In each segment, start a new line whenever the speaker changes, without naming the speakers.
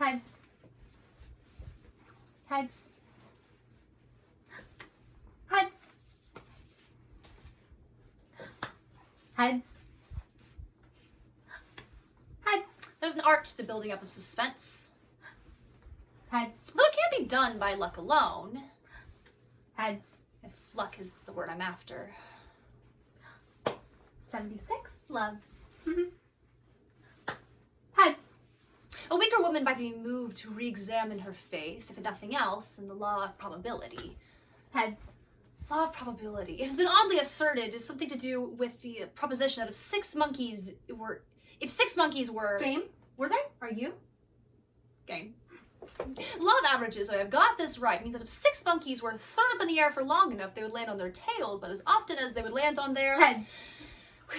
Heads. Heads. Heads. Heads. Heads.
There's an art to the building up of suspense.
Heads.
Though it can't be done by luck alone.
Heads.
If luck is the word I'm after.
76. Love. Heads.
A weaker woman might be moved to re-examine her faith, if in nothing else, in the law of probability.
Heads.
Law of probability. It has been oddly asserted as something to do with the proposition that if six monkeys were...
Game?
Were they?
Are you?
Game. Law of averages, I have got this right, means that if 6 monkeys were thrown up in the air for long enough, they would land on their tails, but as often as they would land on their...
Heads.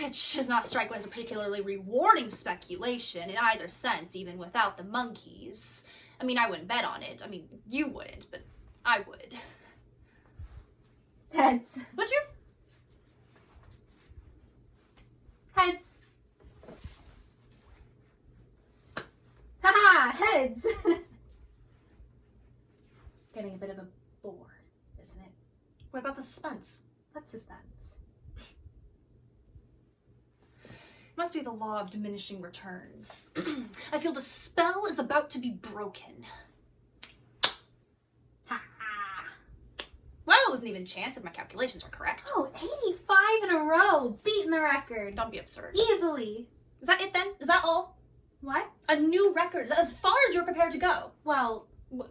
Which does not strike me as a particularly rewarding speculation in either sense, even without the monkeys. I mean, I wouldn't bet on it. I mean, you wouldn't, but I would.
Heads.
Would you?
Heads. Haha, heads. Getting a bit of a bore, isn't it?
What about the suspense?
What suspense?
It must be the law of diminishing returns. I feel the spell is about to be broken.
Ha.
Well, it wasn't even chance if my calculations are correct.
Oh, 85 in a row. Beating the record.
Don't be absurd.
Easily.
Is that it then? Is that all?
What?
A new record. Is that as far as you're prepared to go?
Well,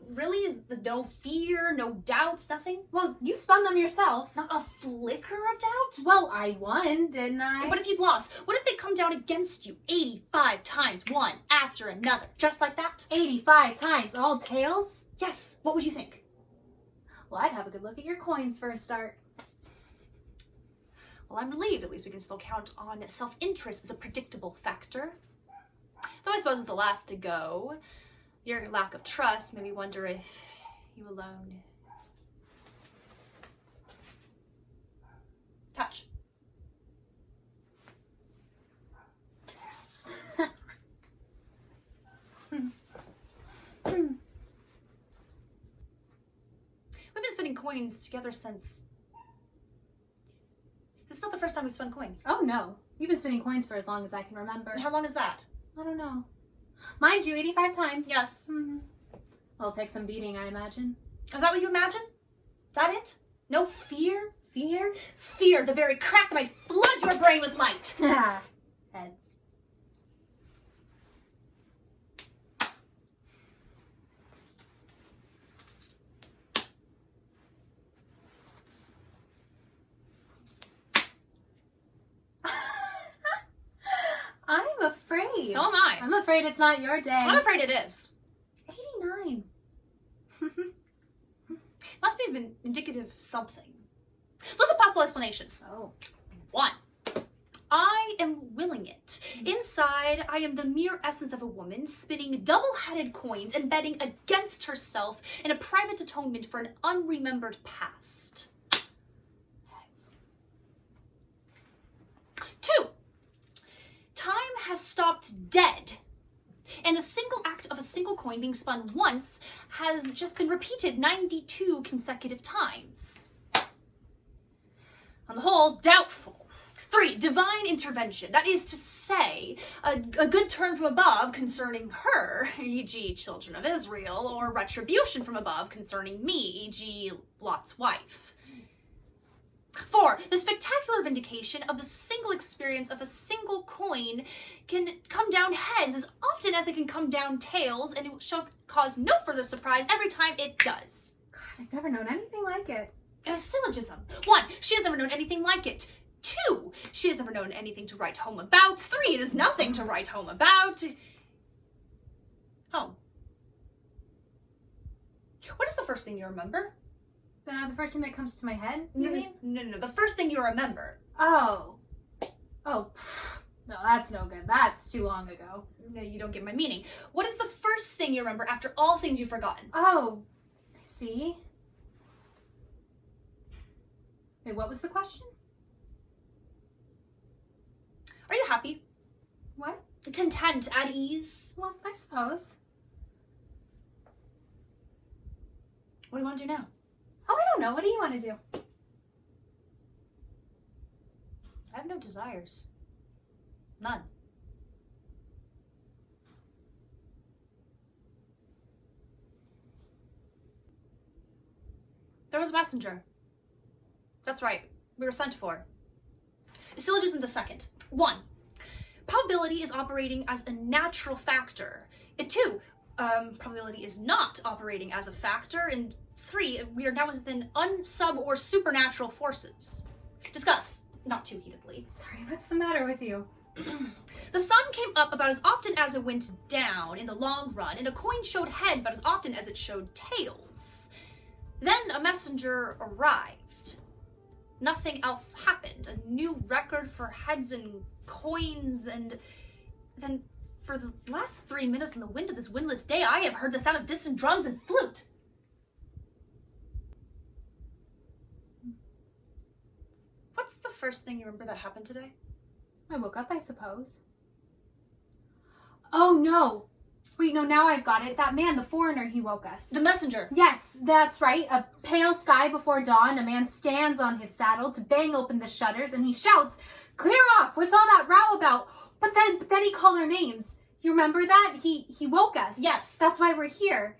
Really? Is the no fear, no doubts, nothing?
you spun them yourself.
Not a flicker of doubt?
Well, I won, didn't I?
What if you'd lost? What if they come down against you 85 times, one after another, just like that?
85 times, all tails?
Yes. What would you think?
Well, I'd have a good look at your coins for a start.
Well, I'm relieved. At least we can still count on self-interest as a predictable factor. Though I suppose it's the last to go. Your lack of trust made me wonder if you alone... Touch.
Yes.
We've been spending coins together since... This is not the first time we've spent coins.
Oh, no. You've been spinning coins for as long as I can remember.
And how long is that?
I don't know. Mind you, 85 times.
Yes.
Mm-hmm. It'll take some beating, I imagine.
Is that what you imagine? That it? No fear?
Fear?
Fear, the very crack that might flood your brain with light.
Heads. I'm afraid.
So am I.
I'm afraid it's not your day.
I'm afraid it is.
89.
Must be indicative of something. Listen, possible explanations.
Oh.
1. I am willing it. Inside, I am the mere essence of a woman spinning double-headed coins and betting against herself in a private atonement for an unremembered past.
Heads.
2. Time has stopped dead. And the single act of a single coin being spun once has just been repeated 92 consecutive times. On the whole, doubtful. 3. Divine intervention. That is to say, a good turn from above concerning her, e.g. children of Israel, or retribution from above concerning me, e.g. Lot's wife. 4. The spectacular vindication of the single experience of a single coin can come down heads as often as it can come down tails, and it shall cause no further surprise every time it does.
God, I've never known anything like it.
A syllogism. 1. She has never known anything like it. 2. She has never known anything to write home about. 3. It is nothing to write home about. Home. What is the first thing you remember?
The first thing that comes to my head, you mean?
No. The first thing you remember.
Oh. Oh, no, that's no good. That's too long ago.
No, you don't get my meaning. What is the first thing you remember after all things you've forgotten?
Oh, I see. Wait, what was the question?
Are you happy?
What?
Content, at ease?
Well, I suppose.
What do you want to do now?
Oh, I don't know. What do you want to do?
I have no desires. None. There was a messenger. That's right. We were sent for. Syllogism the second. 1. Probability is operating as a natural factor. 2. Probability is not operating as a factor. And 3. We are now within unsub or supernatural forces. Discuss. Not too heatedly.
Sorry, what's the matter with you?
The sun came up about as often as it went down in the long run, and a coin showed heads about as often as it showed tails. Then a messenger arrived. Nothing else happened. A new record for heads and coins, and then for the last 3 minutes in the wind of this windless day, I have heard the sound of distant drums and flute. What's the first thing you remember that happened today?
I woke up, I suppose. Oh, no. Wait, no, now I've got it. That man, the foreigner, he woke us.
The messenger.
Yes, that's right. A pale sky before dawn, a man stands on his saddle to bang open the shutters, and he shouts, "Clear off! What's all that row about?" But then he called our names. You remember that? He woke us.
Yes.
That's why we're here.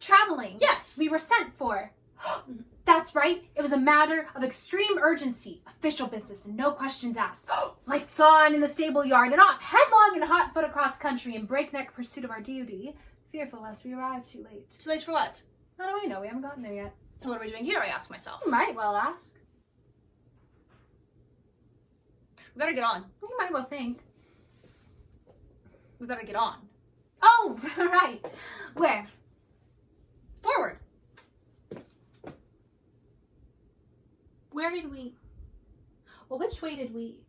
Traveling.
Yes.
We were sent for. That's right. It was a matter of extreme urgency, official business, and no questions asked. Lights on in the stable yard and off, headlong and hot foot across country in breakneck pursuit of our duty, fearful lest we arrive too late.
Too late for what?
How do I know? We haven't gotten there yet.
What are we doing here, I ask myself.
You might well ask.
We better get on.
You might well think.
We better get on.
Oh, right. Where?
Forward.
Where did we... Well, which way did we...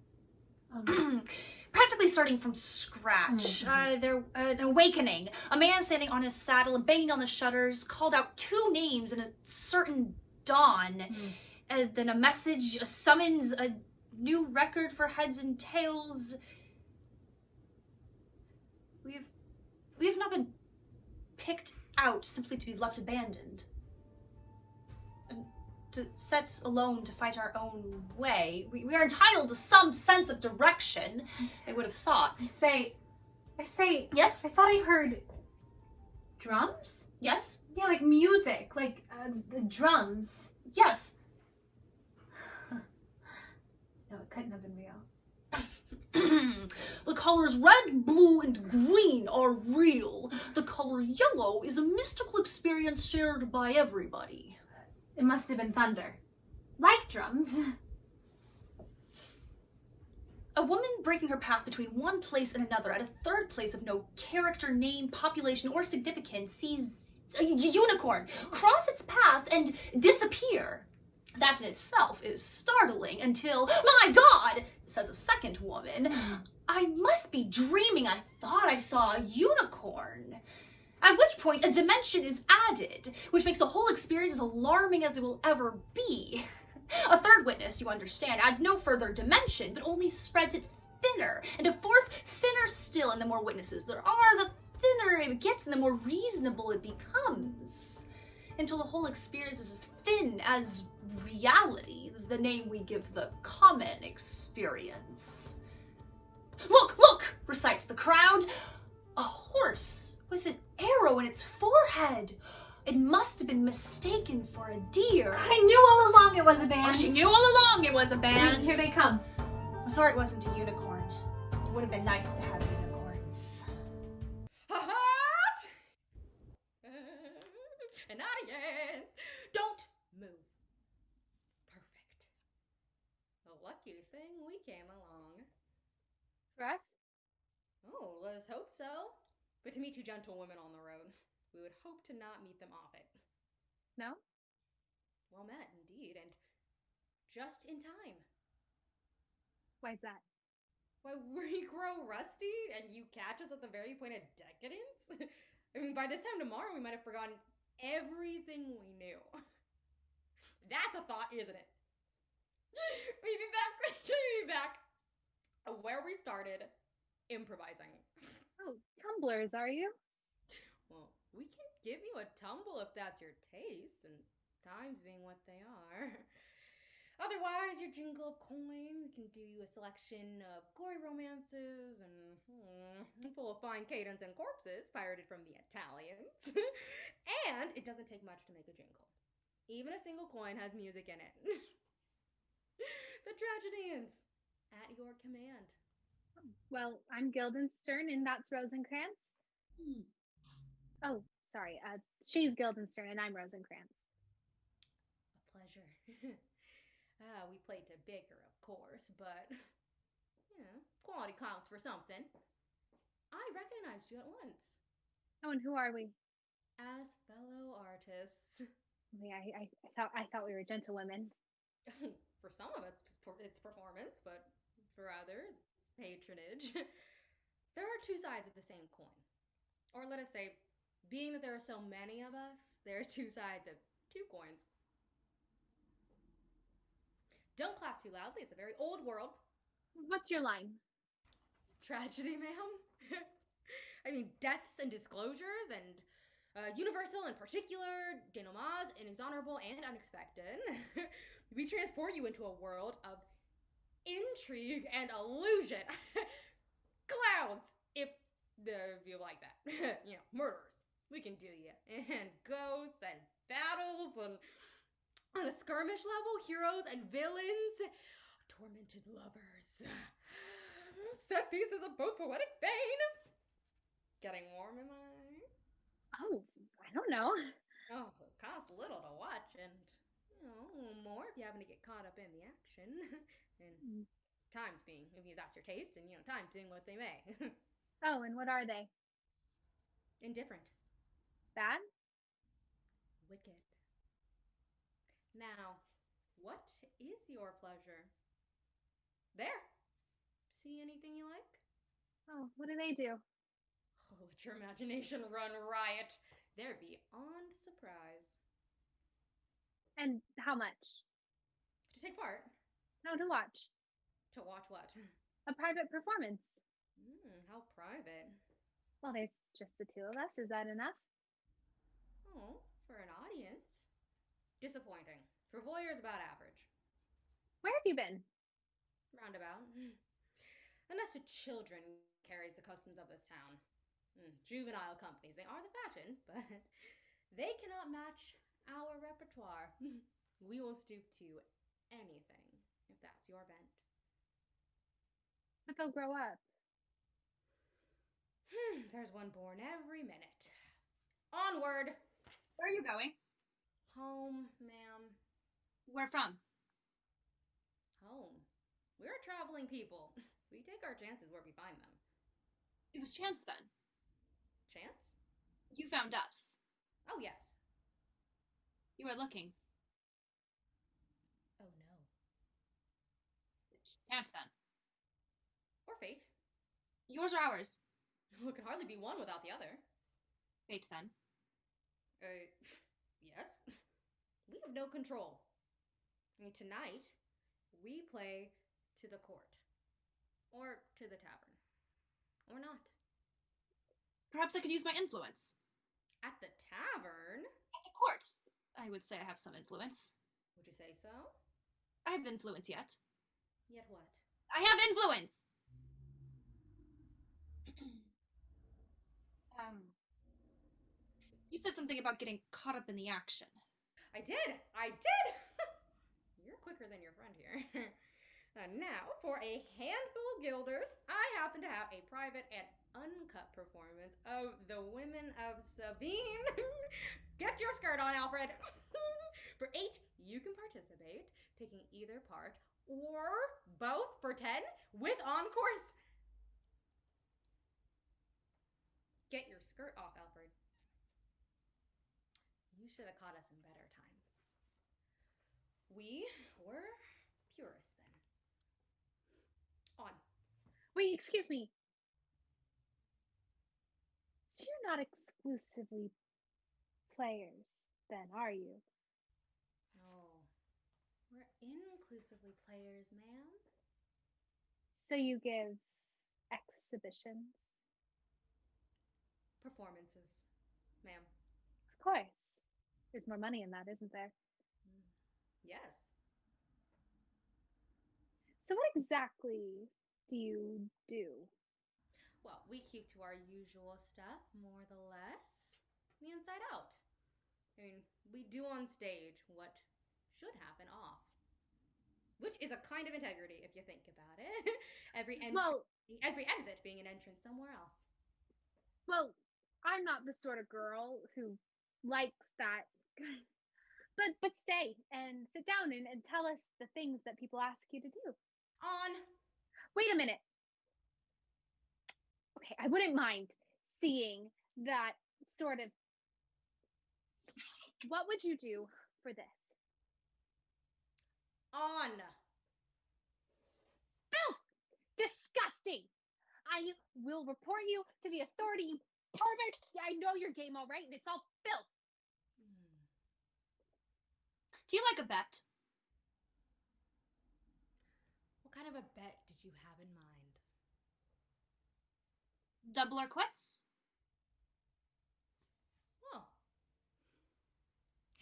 Practically starting from scratch. An awakening. A man standing on his saddle and banging on the shutters called out 2 names in a certain dawn. Then a message, a summons, a new record for heads and tails. We have not been picked out simply to be left abandoned. And to set alone to fight our own way. We are entitled to some sense of direction, I would have thought.
I say,
Yes?
I thought I heard drums?
Yes?
Yeah, like music, like the drums.
Yes.
No, it couldn't have been real.
The colors red, blue, and green are real. The color yellow is a mystical experience shared by everybody.
It must have been thunder. Like drums.
A woman breaking her path between one place and another at a third place of no character, name, population, or significance sees a unicorn cross its path and disappear. That in itself is startling until, my God, says a second woman, I must be dreaming. I thought I saw a unicorn. At which point a dimension is added, which makes the whole experience as alarming as it will ever be. A third witness, you understand, adds no further dimension, but only spreads it thinner, and a fourth thinner still, and the more witnesses there are, the thinner it gets and the more reasonable it becomes. Until the whole experience is as thin as reality, the name we give the common experience. Look, look, recites the crowd. A horse with an arrow in its forehead. It must have been mistaken for a deer.
God, I knew all along it was a band.
Oh, she knew all along it was a band.
Here they come.
I'm sorry it wasn't a unicorn. It would have been nice to have unicorns.
And not again. Don't move. Perfect. A lucky thing we came along.
For us?
Oh, let's hope so. But to meet 2 gentlewomen on the road, we would hope to not meet them off it.
No?
Well met, indeed, and just in time.
Why's that?
Why, we grow rusty, and you catch us at the very point of decadence? I mean, by this time tomorrow, we might have forgotten everything we knew. That's a thought, isn't it? We'll be back. Where we started, improvising.
Oh, tumblers, are you?
Well, We can give you a tumble if that's your taste, and times being what they are. Otherwise, your jingle of coin, we can do you a selection of gory romances and full of fine cadence and corpses pirated from the Italians. And it doesn't take much to make a jingle. Even a single coin has music in it. The tragedians, at your command.
Well, I'm Guildenstern, and that's Rosencrantz. Oh, sorry. She's Guildenstern, and I'm Rosencrantz.
A pleasure. We played to bigger, of course, but, quality counts for something. I recognized you at once.
Oh, and who are we?
As fellow artists.
I thought we were gentlewomen.
For some of it's performance, but for others, patronage. There are two sides of the same coin. Or let us say, being that there are so many of us, there are two sides of two coins. Don't clap too loudly, it's a very old world.
What's your line?
Tragedy, ma'am? I mean, deaths and disclosures, and universal and particular, denouements, inexorable and unexpected. We transport you into a world of intrigue and illusion. Clowns, if you like that. Murderers. We can do you. And ghosts and battles and on a skirmish level, heroes and villains, tormented lovers, set pieces of both poetic vein. Getting warm, am I?
Oh, I don't know.
Oh, it costs little to watch, and more if you happen to get caught up in the action. And times being, if that's your taste, and times being what they may.
Oh, and what are they?
Indifferent.
Bad?
Wicked. Now, what is your pleasure? There. See anything you like?
Oh, what do they do?
Oh, let your imagination run riot. They're beyond surprise.
And how much?
To take part?
No, to watch.
To watch what?
A private performance.
How private.
Well, there's just the two of us. Is that enough?
Oh, for an audience. Disappointing. For voyeurs, about average.
Where have you been?
Roundabout. Unless to children carries the customs of this town. Juvenile companies, they are the fashion, but they cannot match our repertoire. We will stoop to anything, if that's your bent.
But they'll grow up.
There's one born every minute. Onward!
Where are you going?
Home, ma'am.
Where from?
Home. We're traveling people. We take our chances where we find them.
It was chance then.
Chance?
You found us.
Oh, yes.
You were looking.
Oh, no.
Chance then.
Or fate.
Yours or ours?
It can hardly be one without the other.
Fate then.
Yes. We have no control. Tonight, we play to the court. Or to the tavern. Or not.
Perhaps I could use my influence.
At the tavern?
At the court. I would say I have some influence.
Would you say so?
I have influence yet.
Yet what?
I have influence! You said something about getting caught up in the action.
I did! You're quicker than your friend here. Now, for a handful of guilders, I happen to have a private and uncut performance of The Women of Sabine. Get your skirt on, Alfred! For 8, you can participate, taking either part, or both for 10, with encores. Get your skirt off, Alfred. You should have caught us in better times. We were purists then. On.
Wait, excuse me. So you're not exclusively players, then, are you?
No. We're inclusively players, ma'am.
So you give exhibitions?
Performances. ma'am.
Of course. There's more money in that, isn't there?
Yes.
So what exactly do you do?
Well, we keep to our usual stuff, more or less. The inside out. I mean, we do on stage what should happen off. Which is a kind of integrity if you think about it. every exit being an entrance somewhere else.
Well, I'm not the sort of girl who likes that. But stay and sit down and tell us the things that people ask you to do.
On.
Wait a minute. Okay, I wouldn't mind seeing that sort of. What would you do for this?
On.
Filth! Disgusting! I will report you to the authority, you pervert! I know your game all right, and it's all filth!
Do you like a bet?
What kind of a bet did you have in mind?
Double or quits?
Oh.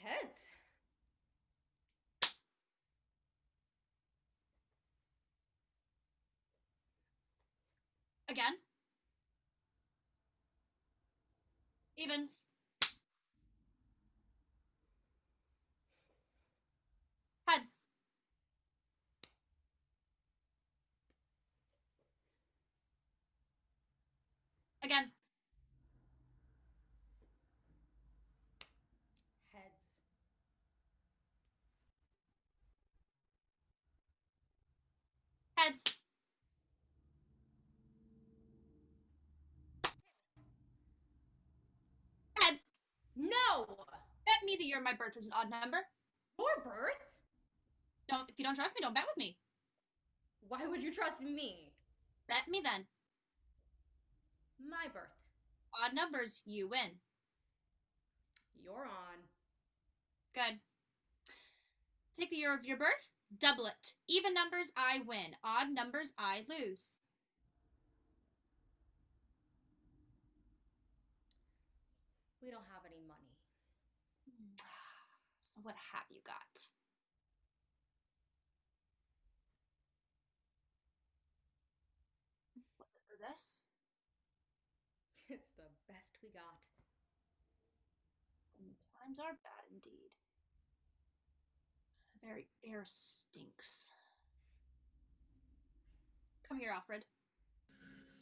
Heads.
Again? Evens. Heads. Again.
Heads.
Heads. Heads.
No!
Bet me the year of my birth is an odd number.
Your birth?
If you don't trust me, don't bet with me.
Why would you trust me?
Bet me then.
My birth.
Odd numbers, you win.
You're on.
Good. Take the year of your birth, double it. Even numbers, I win. Odd numbers, I lose.
We don't have any money.
So what have you got? What's it for this?
It's the best we got.
And the times are bad indeed. The very air stinks. Come here, Alfred.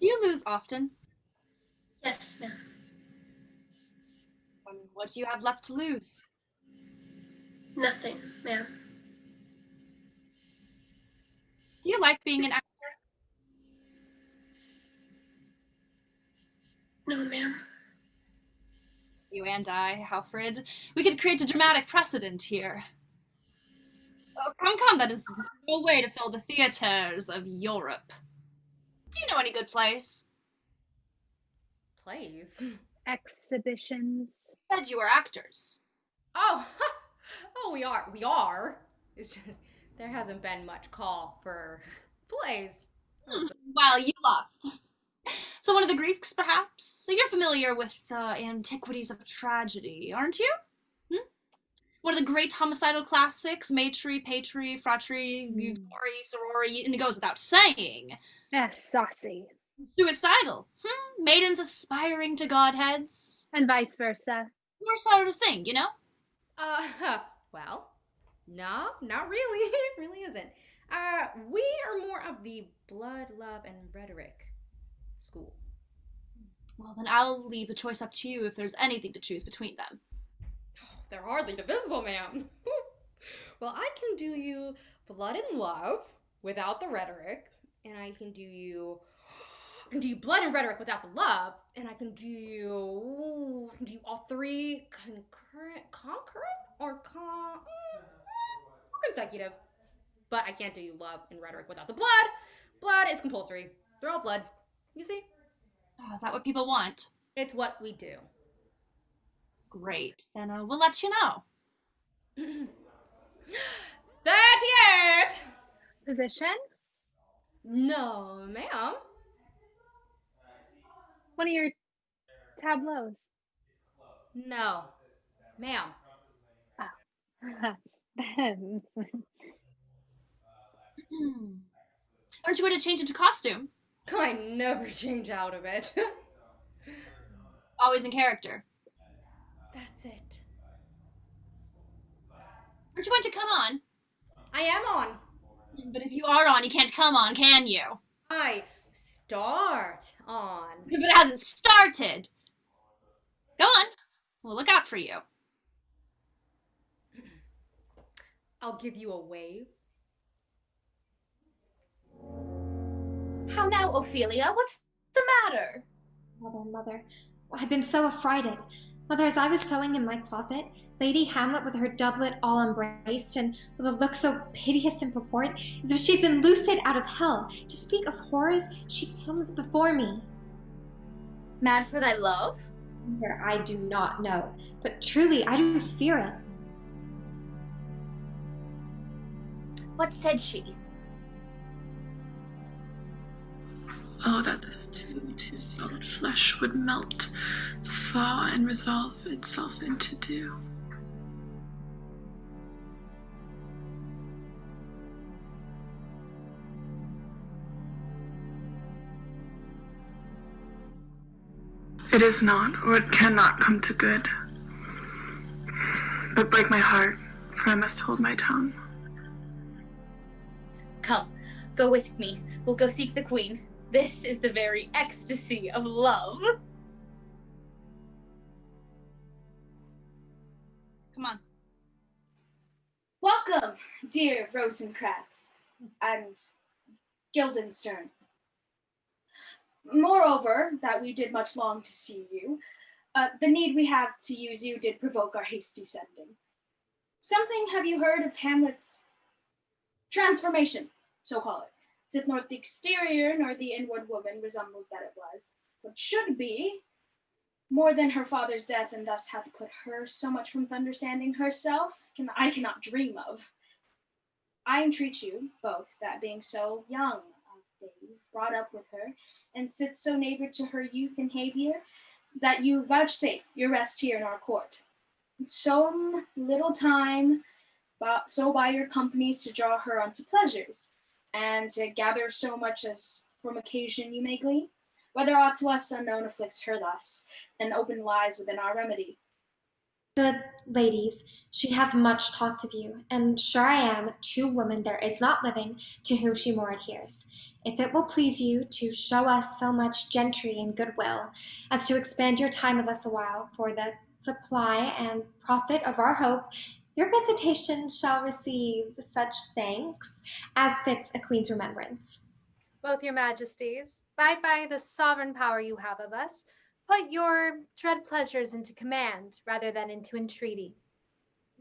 Do you lose often?
Yes, ma'am.
What do you have left to lose?
Nothing, ma'am.
Do you like being an actor?
No, ma'am.
You and I, Alfred. We could create a dramatic precedent here. Oh, come, that is no way to fill the theaters of Europe. Do you know any good plays?
Plays?
Exhibitions.
You said you were actors.
Oh! Oh, we are. We are. It's just, there hasn't been much call for plays.
Well, you lost. So one of the Greeks, perhaps? So you're familiar with antiquities of tragedy, aren't you? One of the great homicidal classics, Matri, Patri, Fratri, Glory, Sorority, and it goes without saying.
Saucy.
Suicidal. Maidens aspiring to godheads.
And vice versa.
More sort of thing, you know?
Well, no, not really. It really isn't. We are more of the blood, love, and rhetoric school.
Well, then I'll leave the choice up to you if there's anything to choose between them.
They're hardly divisible, ma'am. Well, I can do you blood and love without the rhetoric, and I can do you blood and rhetoric without the love, and I can do you all three concurrent or consecutive. But I can't do you love and rhetoric without the blood. Blood is compulsory. They're all blood. You see?
Oh, is that what people want?
It's what we do.
Great. Then we'll let you know.
38!
Position?
No, ma'am.
One of your tableaus.
No. Ma'am.
Aren't you going to change into costume?
I never change out of it.
Always in character.
That's it.
Aren't you going to come on?
I am on.
But if you are on, you can't come on, can you?
I start on.
If it hasn't started. Go on. We'll look out for you.
I'll give you a wave.
How now, Ophelia? What's the matter?
Mother, I've been so affrighted. Mother, as I was sewing in my closet, Lady Hamlet with her doublet all embraced, and with a look so piteous in purport, as if she'd been loosed out of hell. To speak of horrors, she comes before me.
Mad for thy love?
Mother, I do not know, but truly I do fear it.
What said she?
Oh, that this too solid flesh would melt, thaw, and resolve itself into dew. It is not, or it cannot come to good, but break my heart, for I must hold my tongue.
Come, go with me. We'll go seek the queen. This is the very ecstasy of love.
Come on.
Welcome, dear Rosencrantz and Guildenstern. Moreover, that we did much long to see you, the need we have to use you did provoke our hasty sending. Something have you heard of Hamlet's transformation, so call it? Since not the exterior nor the inward woman resembles that it was, what should be more than her father's death, and thus hath put her so much from understanding herself, I cannot dream of. I entreat you both, that being so young of days, brought up with her, and sit so neighbor to her youth and behavior, that you vouchsafe your rest here in our court. Some little time, so by your companies to draw her unto pleasures, and to gather so much as from occasion you may glean, whether aught to us unknown afflicts her thus, and open lies within our remedy.
Good ladies, she hath much talked of you, and sure I am, true woman there is not living to whom she more adheres. If it will please you to show us so much gentry and goodwill, as to expand your time with us a while, for the supply and profit of our hope, your visitation shall receive such thanks as fits a queen's remembrance.
Both your majesties, bide by the sovereign power you have of us, put your dread pleasures into command rather than into entreaty.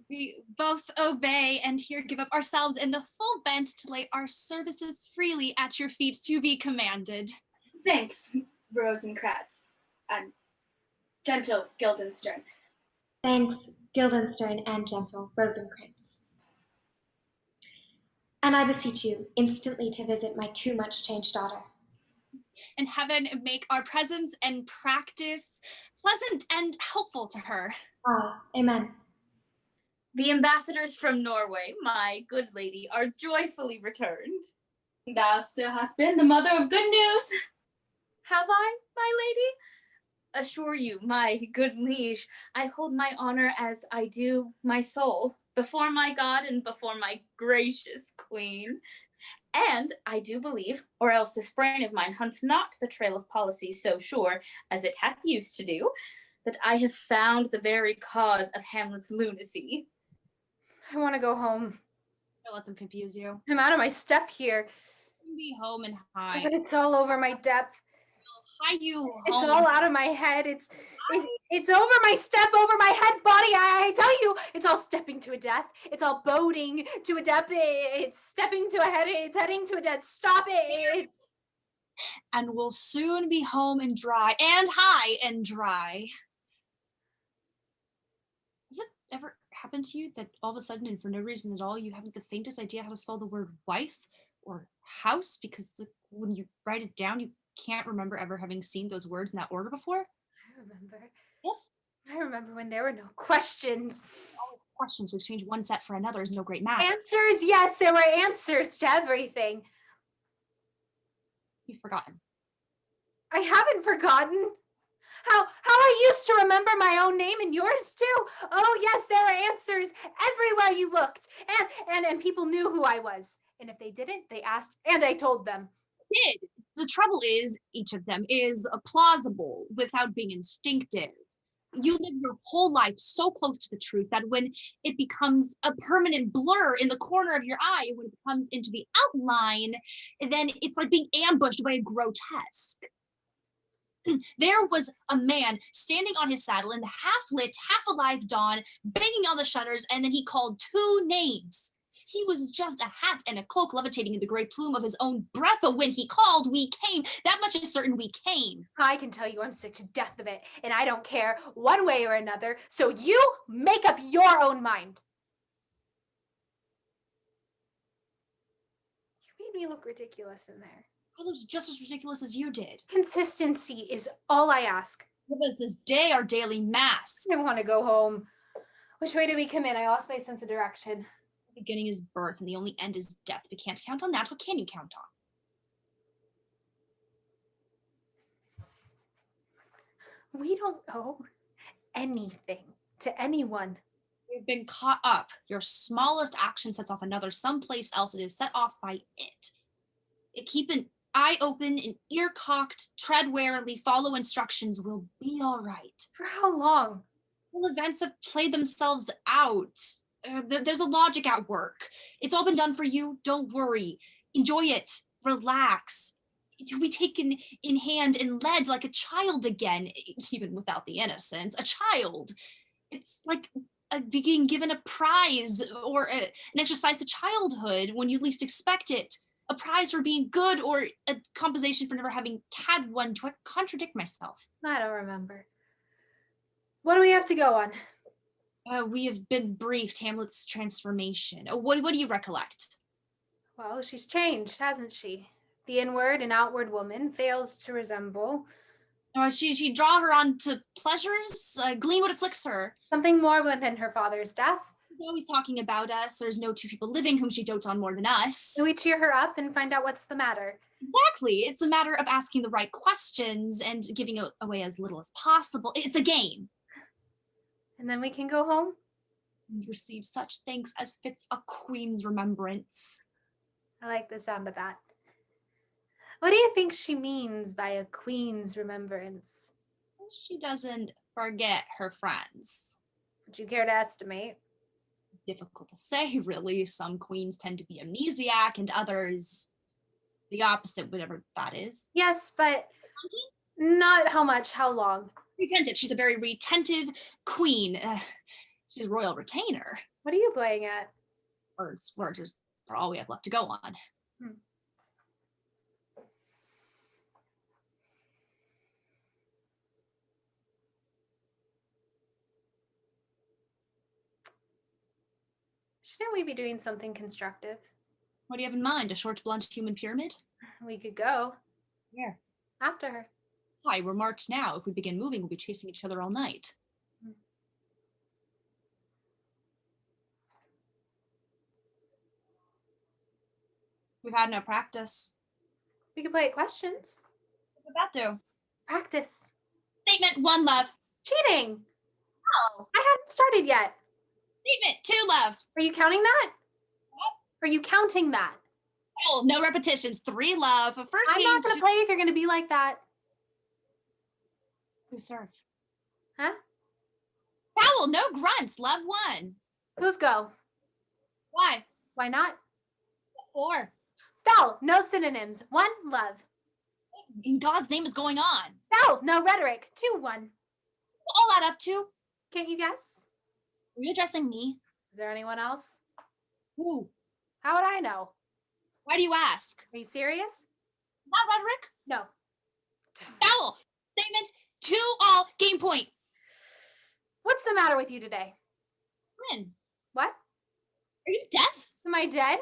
We both obey and here give up ourselves in the full bent to lay our services freely at your feet to be commanded.
Thanks, Rosencrantz and gentle Guildenstern.
Thanks, Guildenstern and gentle Rosencrantz. And I beseech you instantly to visit my too much changed daughter.
And heaven make our presence and practice pleasant and helpful to her.
Aye, amen.
The ambassadors from Norway, my good lady, are joyfully returned.
Thou still hast been the mother of good news.
Have I, my lady? Assure you, my good liege, I hold my honor as I do my soul, before my God and before my gracious queen. And I do believe, or else this brain of mine hunts not the trail of policy so sure as it hath used to do, that I have found the very cause of Hamlet's lunacy.
I want to go home.
Don't let them confuse you.
I'm out of my step here.
Be home and hide.
But it's all over my depth.
Hide you home.
It's all out of my head. It's over my step, over my head, body. I tell you, it's all stepping to a death. It's all boding to a depth. It's stepping to a head. It's heading to a death. Stop it.
And we'll soon be home and dry, and high and dry. Has it ever happened to you that all of a sudden and for no reason at all you haven't the faintest idea how to spell the word wife or house? Because when you write it down, you can't remember ever having seen those words in that order before?
I remember.
Yes?
I remember when there were no questions.
Always questions. We exchange one set for another is no great matter.
Answers, yes, there were answers to everything.
You've forgotten.
I haven't forgotten. How I used to remember my own name and yours too. Oh yes, there are answers everywhere you looked. And people knew who I was. And if they didn't, they asked and I told them.
Did. The trouble is, each of them is plausible without being instinctive. You live your whole life so close to the truth that when it becomes a permanent blur in the corner of your eye, when it comes into the outline, then it's like being ambushed by a grotesque. There was a man standing on his saddle in the half-lit, half-alive dawn, banging on the shutters, and then he called 2 names. He was just a hat and a cloak levitating in the gray plume of his own breath, but when he called, we came. That much is certain, we came.
I can tell you I'm sick to death of it, and I don't care one way or another, so you make up your own mind. You made me look ridiculous in there.
I looked just as ridiculous as you did.
Consistency is all I ask.
Give us this day our daily mass.
I want to go home. Which way do we come in? I lost my sense of direction.
The beginning is birth, and the only end is death. If you can't count on that, what can you count
on? We don't owe anything to anyone.
You've been caught up. Your smallest action sets off another. Someplace else it is set off by it. Keep an eye open, an ear cocked, tread warily, follow instructions. We'll be all right.
For how long?
Well, events have played themselves out. There's a logic at work. It's all been done for you. Don't worry. Enjoy it. Relax. You'll be taken in hand and led like a child again, even without the innocence. A child. It's like being given a prize or an exercise to childhood when you least expect it. A prize for being good or a compensation for never having had one. Do I contradict myself?
I don't remember. What do we have to go on?
We have been briefed Hamlet's transformation. What do you recollect?
Well, she's changed, hasn't she? The inward and outward woman fails to resemble.
She draw her on to pleasures, glean what afflicts her.
Something more than her father's death.
She's always talking about us. There's no 2 people living whom she dotes on more than us.
So we cheer her up and find out what's the matter.
Exactly. It's a matter of asking the right questions and giving away as little as possible. It's a game.
And then we can go home?
And receive such thanks as fits a queen's remembrance.
I like the sound of that. What do you think she means by a queen's remembrance?
She doesn't forget her friends.
Would you care to estimate?
Difficult to say, really. Some queens tend to be amnesiac and others the opposite, whatever that is.
Yes, but not how much, how long.
Retentive. She's a very retentive queen. She's a royal retainer.
What are you playing at?
Words are all we have left to go on.
Shouldn't we be doing something constructive?
What do you have in mind? A short, blunt human pyramid?
We could go.
Where?
After her.
Why, we're marked now. If we begin moving, we'll be chasing each other all night. We've had no practice.
We could play at questions.
What would that do?
Practice.
Statement 1, love.
Cheating.
Oh.
I hadn't started yet.
Statement 2, love.
Are you counting that?
What?
Are you counting that?
Oh, no repetitions. 3, love. First
I'm not going to play if you're going to be like that.
Who serve?
Huh?
Foul, no grunts. Love 1.
Who's go?
Why?
Why not?
4.
Foul, no synonyms. 1, love.
In God's name is going on?
Foul, no rhetoric. 2, 1.
What's all that up to?
Can't you guess?
Are you addressing me?
Is there anyone else?
Who?
How would I know?
Why do you ask?
Are you serious?
Not rhetoric?
No.
Foul. Statement 2 all. Game point.
What's the matter with you today?
When?
What?
Are you deaf?
Am I dead?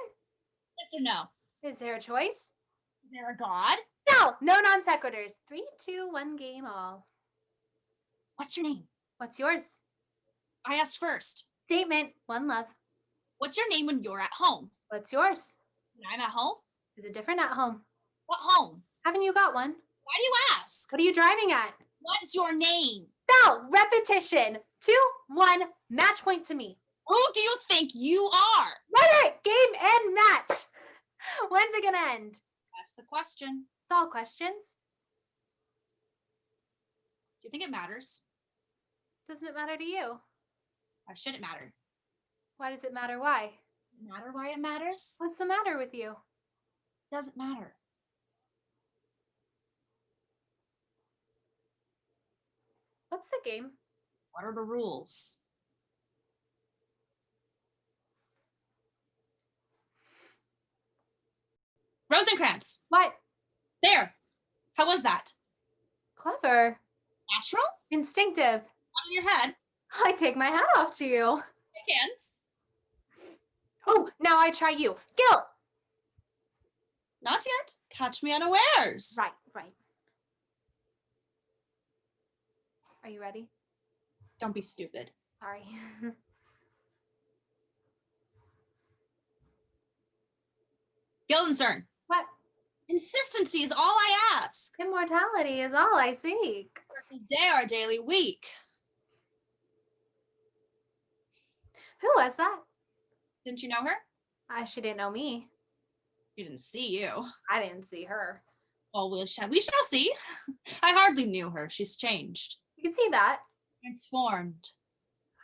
Yes or no?
Is there a choice?
Is there a God?
No, no non sequiturs. 3, 2, 1 game all.
What's your name?
What's yours?
I asked first.
Statement. One love.
What's your name when you're at home?
What's yours?
When I'm at home?
Is it different at home?
What home?
Haven't you got one?
Why do you ask?
What are you driving at?
What's your name?
No, repetition. 2, 1, match point to me.
Who do you think you are?
Rhetoric, game, and match. When's it gonna end?
That's the question.
It's all questions.
Do you think it matters?
Doesn't it matter to you?
Why should it matter?
Why does it matter? Why?
Matter why it matters?
What's the matter with you?
Doesn't matter.
What's the game?
What are the rules? Rosencrantz!
What?
There! How was that?
Clever.
Natural?
Instinctive.
Not in your head.
I take my hat off to you.
Shake hands.
Oh, now I try you. Guilt!
Not yet. Catch me unawares.
Right. Are you ready?
Don't be stupid.
Sorry.
Guildenstern.
What?
Consistency is all I ask.
Immortality is all I seek.
Just this day our daily week.
Who was that?
Didn't you know her?
She didn't know me.
She didn't see you.
I didn't see her.
Well, we shall see. I hardly knew her. She's changed.
You can see that.
Transformed.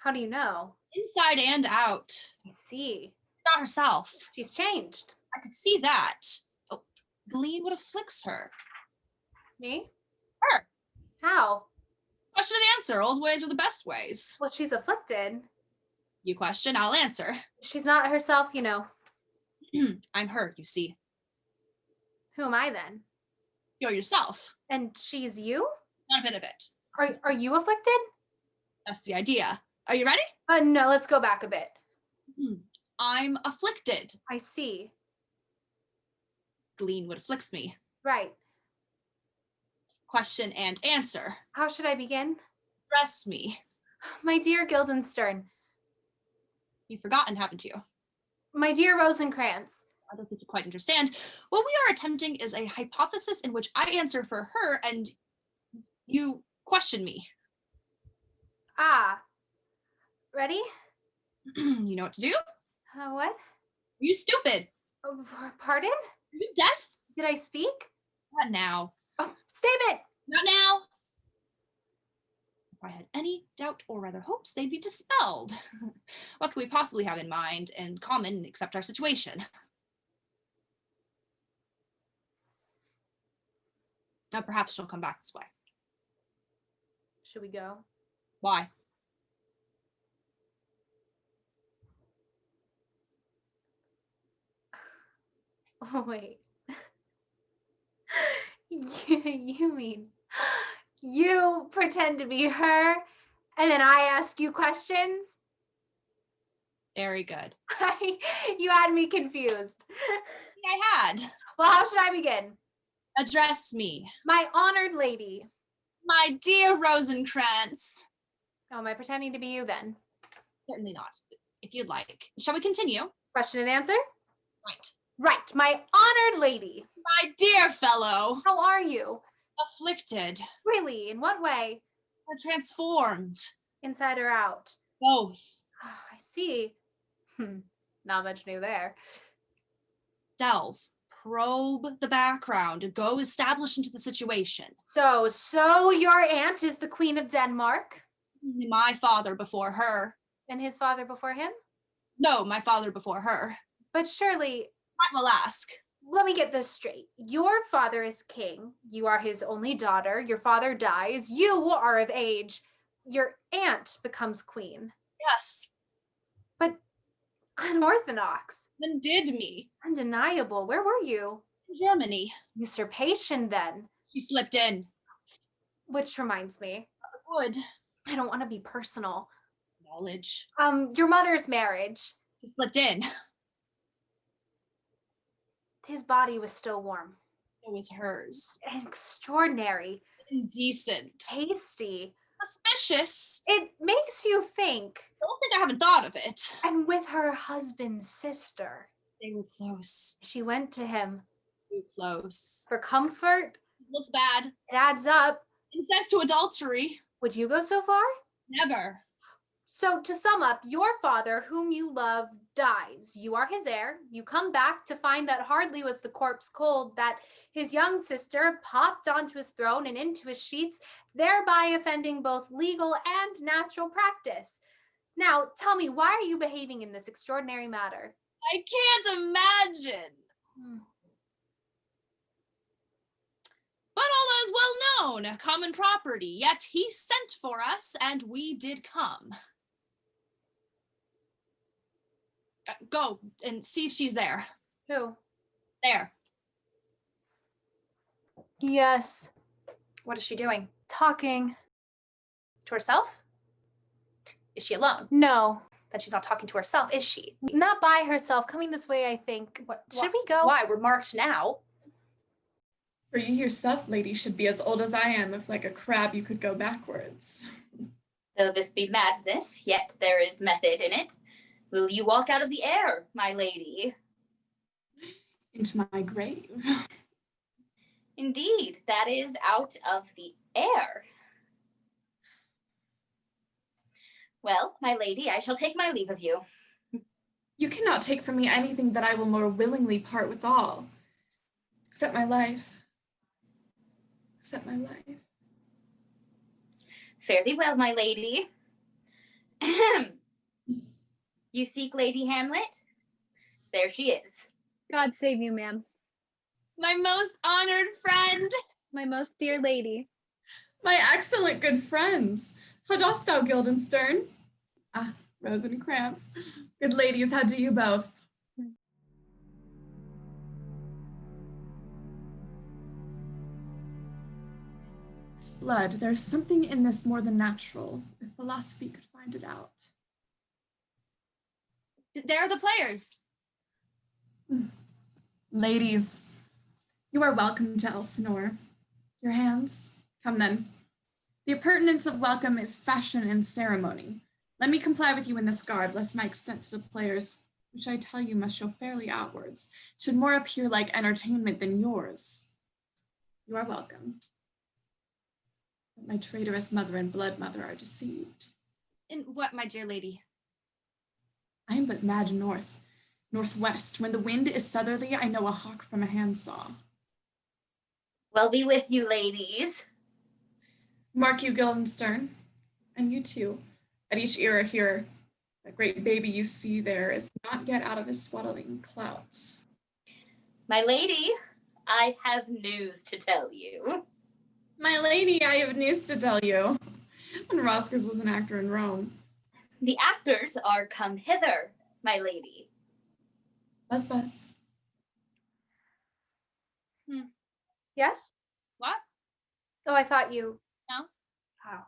How do you know?
Inside and out.
I see.
It's not herself.
She's changed.
I could see that. Oh, glean what afflicts her.
Me?
Her.
How?
Question and answer. Old ways are the best ways.
Well, she's afflicted.
You question, I'll answer.
She's not herself, you know.
I'm her, you see.
Who am I then?
You're yourself.
And she's you?
Not a bit of it.
Are you afflicted?
That's the idea. Are you ready?
No, let's go back a bit.
I'm afflicted.
I see.
Glean what afflicts me.
Right.
Question and answer.
How should I begin?
Address me.
My dear Guildenstern.
You've forgotten, haven't you?
My dear Rosencrantz.
I don't think you quite understand. What we are attempting is a hypothesis in which I answer for her and you question me.
Ah. Ready?
You know what to do?
What?
Are you stupid?
Pardon?
Are you deaf?
Did I speak?
Not now.
Oh, statement!
Not now. If I had any doubt or rather hopes, they'd be dispelled. What could we possibly have in mind in common except our situation? Now perhaps she'll come back this way.
Should we go?
Why?
Oh, wait. You mean you pretend to be her and then I ask you questions?
Very good.
You had me confused.
I had.
Well, how should I begin?
Address me.
My honored lady.
My dear Rosencrantz.
Oh, am I pretending to be you then?
Certainly not, if you'd like. Shall we continue?
Question and answer?
Right.
Right, my honored lady.
My dear fellow.
How are you?
Afflicted.
Really? In what way?
Transformed.
Inside or out?
Both.
I see. Not much new there.
Delve. Probe the background. Go establish into the situation.
So your aunt is the Queen of Denmark?
My father before her.
And his father before him?
No, my father before her.
But surely...
I will ask.
Let me get this straight. Your father is king. You are his only daughter. Your father dies. You are of age. Your aunt becomes queen.
Yes.
But unorthodox.
Undid me.
Undeniable. Where were you?
In Germany.
Usurpation, then.
She slipped in.
Which reminds me.
Would.
I don't want to be personal.
Knowledge.
Your mother's marriage.
She slipped in.
His body was still warm.
So was hers.
Extraordinary.
Indecent.
Tasty.
Suspicious.
It makes you think.
I don't think I haven't thought of it.
And with her husband's sister.
They were close.
She went to him.
Too close.
For comfort.
Looks bad.
It adds up.
Incest to adultery.
Would you go so far?
Never.
So to sum up, your father, whom you love, dies. You are his heir. You come back to find that hardly was the corpse cold that his young sister popped onto his throne and into his sheets, thereby offending both legal and natural practice. Now, tell me, why are you behaving in this extraordinary matter?
I can't imagine. But all that is well known, common property, yet he sent for us, and we did come. Go and see if she's there.
Who?
There.
Yes.
What is she doing?
Talking.
To herself? Is she alone?
No.
Then she's not talking to herself, is she?
Not by herself. Coming this way, I think. Should we go?
Why? We're marked now.
For you yourself, lady, should be as old as I am, if like a crab you could go backwards.
Though this be madness, yet there is method in it. Will you walk out of the air, my lady?
Into my grave.
Indeed, that is out of the air. Well, my lady, I shall take my leave of you.
You cannot take from me anything that I will more willingly part withal. Except my life. Except my life.
Fare thee well, my lady. Ahem. You seek Lady Hamlet? There she is.
God save you, ma'am.
My most honored friend.
My most dear lady.
My excellent good friends. How dost thou, Guildenstern? Ah, Rosencrantz. Good ladies, how do you both? This blood, there's something in this more than natural, if philosophy could find it out.
There are the players.
Ladies, you are welcome to Elsinore. Your hands? Come then. The appurtenance of welcome is fashion and ceremony. Let me comply with you in this garb, lest my extensive players, which I tell you must show fairly outwards, should more appear like entertainment than yours. You are welcome. But my traitorous mother and blood mother are deceived.
In what, my dear lady?
I am but mad northwest. When the wind is southerly, I know a hawk from a handsaw.
Well be with you, ladies.
Mark you, Guildenstern, and you too. At each era here, that great baby you see there is not yet out of his swaddling clouds.
My lady, I have news to tell you.
My lady, I have news to tell you. When Roscus was an actor in Rome.
The actors are come hither, my lady.
Buzz, buzz.
Yes?
What?
Oh, I thought you...
No.
Oh.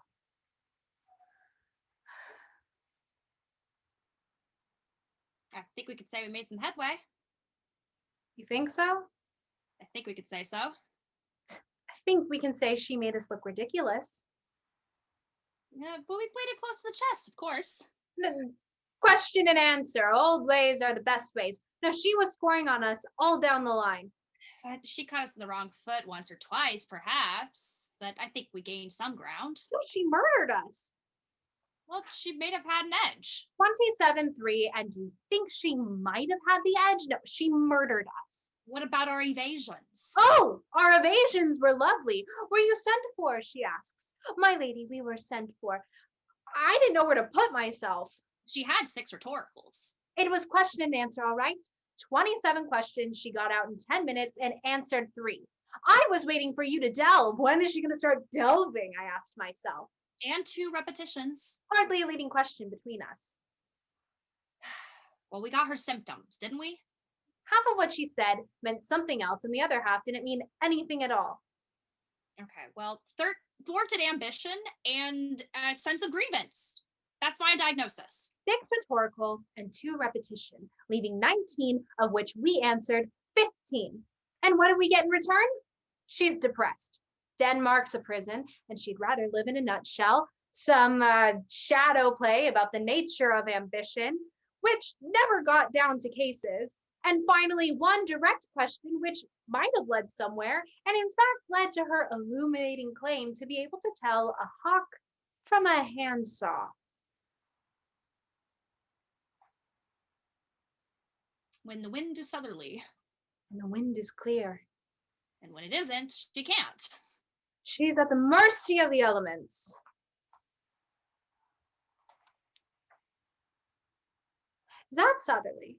I think we could say we made some headway.
You think so?
I think we could say so.
I think we can say she made us look ridiculous.
Yeah, but we played it close to the chest, of course.
Question and answer. Old ways are the best ways. Now, she was scoring on us all down the line.
She caught us in the wrong foot once or twice, perhaps, but I think we gained some ground.
No, she murdered us.
Well, she may have had an edge.
27-3, and you think she might have had the edge? No, she murdered us.
What about our evasions?
Oh, our evasions were lovely. Were you sent for? She asks. My lady, we were sent for. I didn't know where to put myself.
She had 6 rhetoricals.
It was question and answer, all right? 27 questions she got out in 10 minutes and answered 3. I was waiting for you to delve. When is she going to start delving? I asked myself.
And 2 repetitions.
Hardly a leading question between us.
Well, we got her symptoms, didn't we?
Half of what she said meant something else, and the other half didn't mean anything at all.
Okay, well, thwarted ambition and a sense of grievance. That's my diagnosis.
6 rhetorical and 2 repetition, leaving 19, of which we answered 15. And what did we get in return? She's depressed. Denmark's a prison, and she'd rather live in a nutshell some shadow play about the nature of ambition, which never got down to cases, and finally one direct question which might have led somewhere, and in fact led to her illuminating claim to be able to tell a hawk from a handsaw.
When the wind is southerly.
And the wind is clear.
And when it isn't, she can't.
She's at the mercy of the elements. Is that southerly?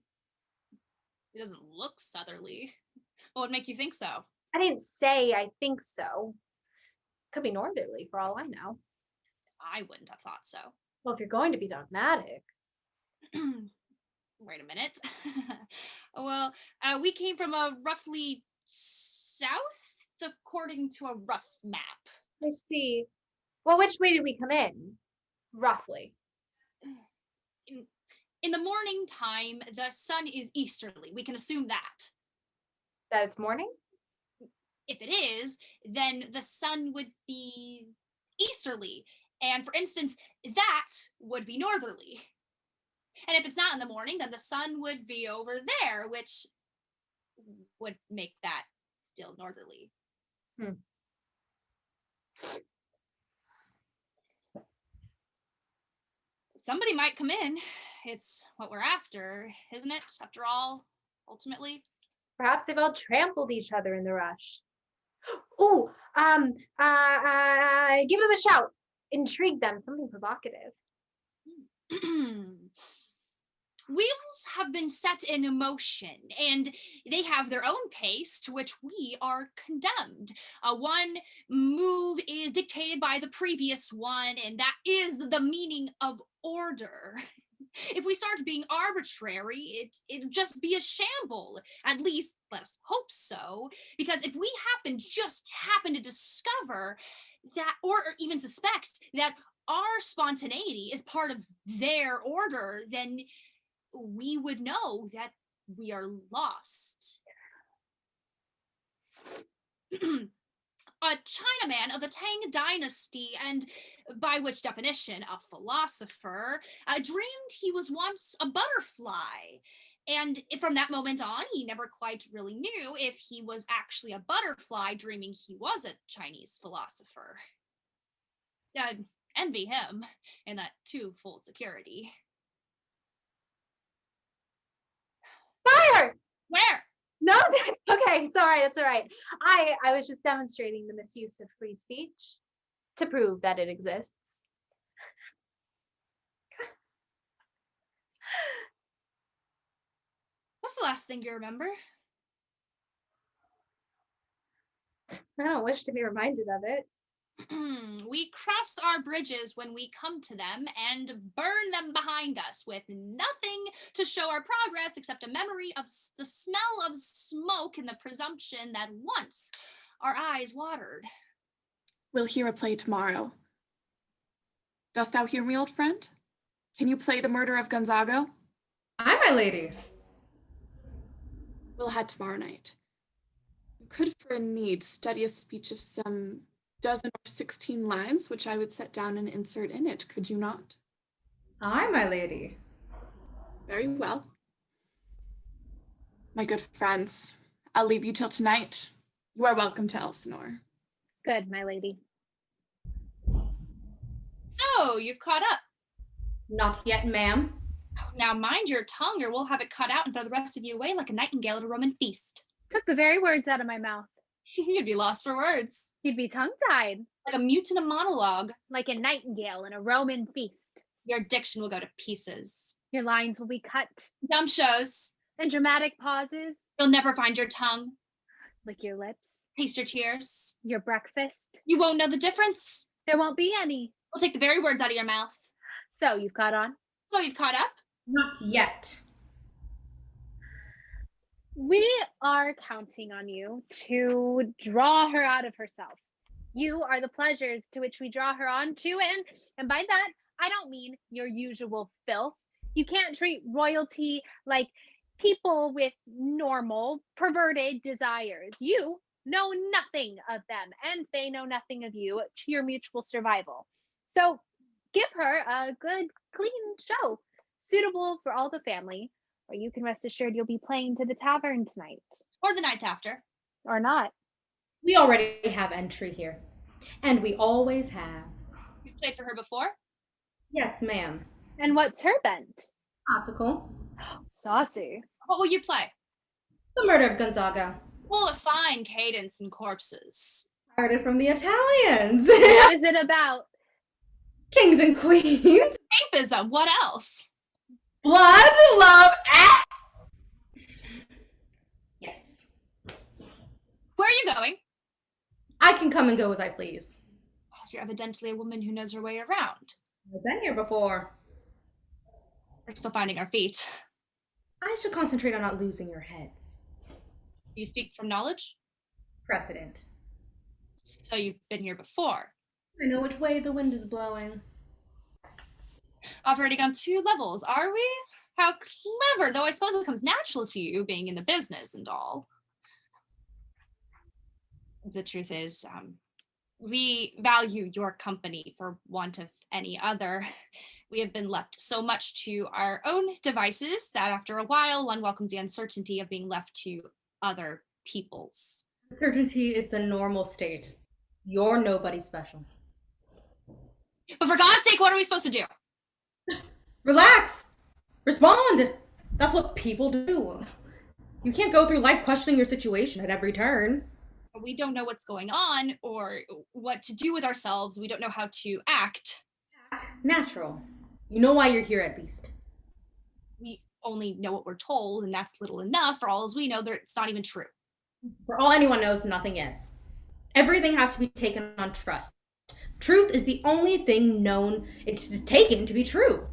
It doesn't look southerly. What would make you think so?
I didn't say I think so. Could be northerly for all I know.
I wouldn't have thought so.
Well, if you're going to be dogmatic.
Wait a minute. Well, we came from a roughly south, according to a rough map.
I see. Well, which way did we come in? Roughly.
In the morning time, the sun is easterly. We can assume that.
That it's morning?
If it is, then the sun would be easterly. And for instance, that would be northerly. And if it's not in the morning, then the sun would be over there, which would make that still northerly. Somebody might come in. It's what we're after, isn't it? After all, ultimately.
Perhaps they've all trampled each other in the rush. Ooh, give them a shout. Intrigue them, something provocative.
Wheels have been set in motion, and they have their own pace to which we are condemned. One move is dictated by the previous one, and that is the meaning of order. If we start being arbitrary, it'd just be a shamble. At least, let us hope so. Because if we just happen to discover that, or even suspect that our spontaneity is part of their order, then we would know that we are lost. A Chinaman of the Tang Dynasty, and by which definition a philosopher, dreamed he was once a butterfly. And from that moment on, he never quite really knew if he was actually a butterfly dreaming he was a Chinese philosopher. Envy him in that twofold security.
Fire!
Where?
No, that's okay. It's all right. It's all right. I was just demonstrating the misuse of free speech to prove that it exists.
What's the last thing you remember?
I don't wish to be reminded of it.
We cross our bridges when we come to them and burn them behind us with nothing to show our progress except a memory of the smell of smoke and the presumption that once our eyes watered.
We'll hear a play tomorrow. Dost thou hear me, old friend? Can you play the murder of Gonzago?
Aye, my lady.
We'll have tomorrow night. You could, for a need, study a speech of some 12 or 16 lines, which I would set down and insert in it, could you not?
Aye, my lady.
Very well. My good friends, I'll leave you till tonight. You are welcome to Elsinore.
Good, my lady.
So, you've caught up.
Not yet, ma'am.
Now mind your tongue, or we'll have it cut out and throw the rest of you away like a nightingale at a Roman feast.
Took the very words out of my mouth.
You'd be lost for words.
You'd be tongue-tied.
Like a mute in a monologue.
Like a nightingale in a Roman feast.
Your diction will go to pieces.
Your lines will be cut.
Dumb shows.
And dramatic pauses.
You'll never find your tongue.
Lick your lips.
Taste your tears.
Your breakfast.
You won't know the difference.
There won't be any.
We'll take the very words out of your mouth.
So, you've caught on?
So, you've caught up?
Not yet.
We are counting on you to draw her out of herself. You are the pleasures to which we draw her on to, and by that, I don't mean your usual filth. You can't treat royalty like people with normal, perverted desires. You know nothing of them, and they know nothing of you to your mutual survival. So give her a good, clean show, suitable for all the family, or you can rest assured you'll be playing to the tavern tonight.
Or the night after.
Or not.
We already have entry here. And we always have.
You've played for her before?
Yes, ma'am.
And what's her bent?
Classical.
Saucy.
What will you play?
The Murder of Gonzaga.
Full of fine cadence and corpses.
I heard it from the Italians.
What is it about?
Kings and queens.
Rapism, what else?
Blood, love, Yes.
Where are you going?
I can come and go as I please.
You're evidently a woman who knows her way around.
I've been here before.
We're still finding our feet.
I should concentrate on not losing your heads.
You speak from knowledge?
Precedent.
So you've been here before.
I know which way the wind is blowing.
Operating on 2 levels, are we? How clever, though I suppose it comes natural to you, being in the business and all. The truth is, we value your company for want of any other. We have been left so much to our own devices that after a while, one welcomes the uncertainty of being left to other people's.
Certainty is the normal state. You're nobody special.
But for God's sake, what are we supposed to do?
Relax! Respond! That's what people do. You can't go through life questioning your situation at every turn.
We don't know what's going on or what to do with ourselves. We don't know how to act.
Natural. You know why you're here at least.
We only know what we're told, and that's little enough. For all as we know, it's not even true.
For all anyone knows, nothing is. Everything has to be taken on trust. Truth is the only thing known it's taken to be true.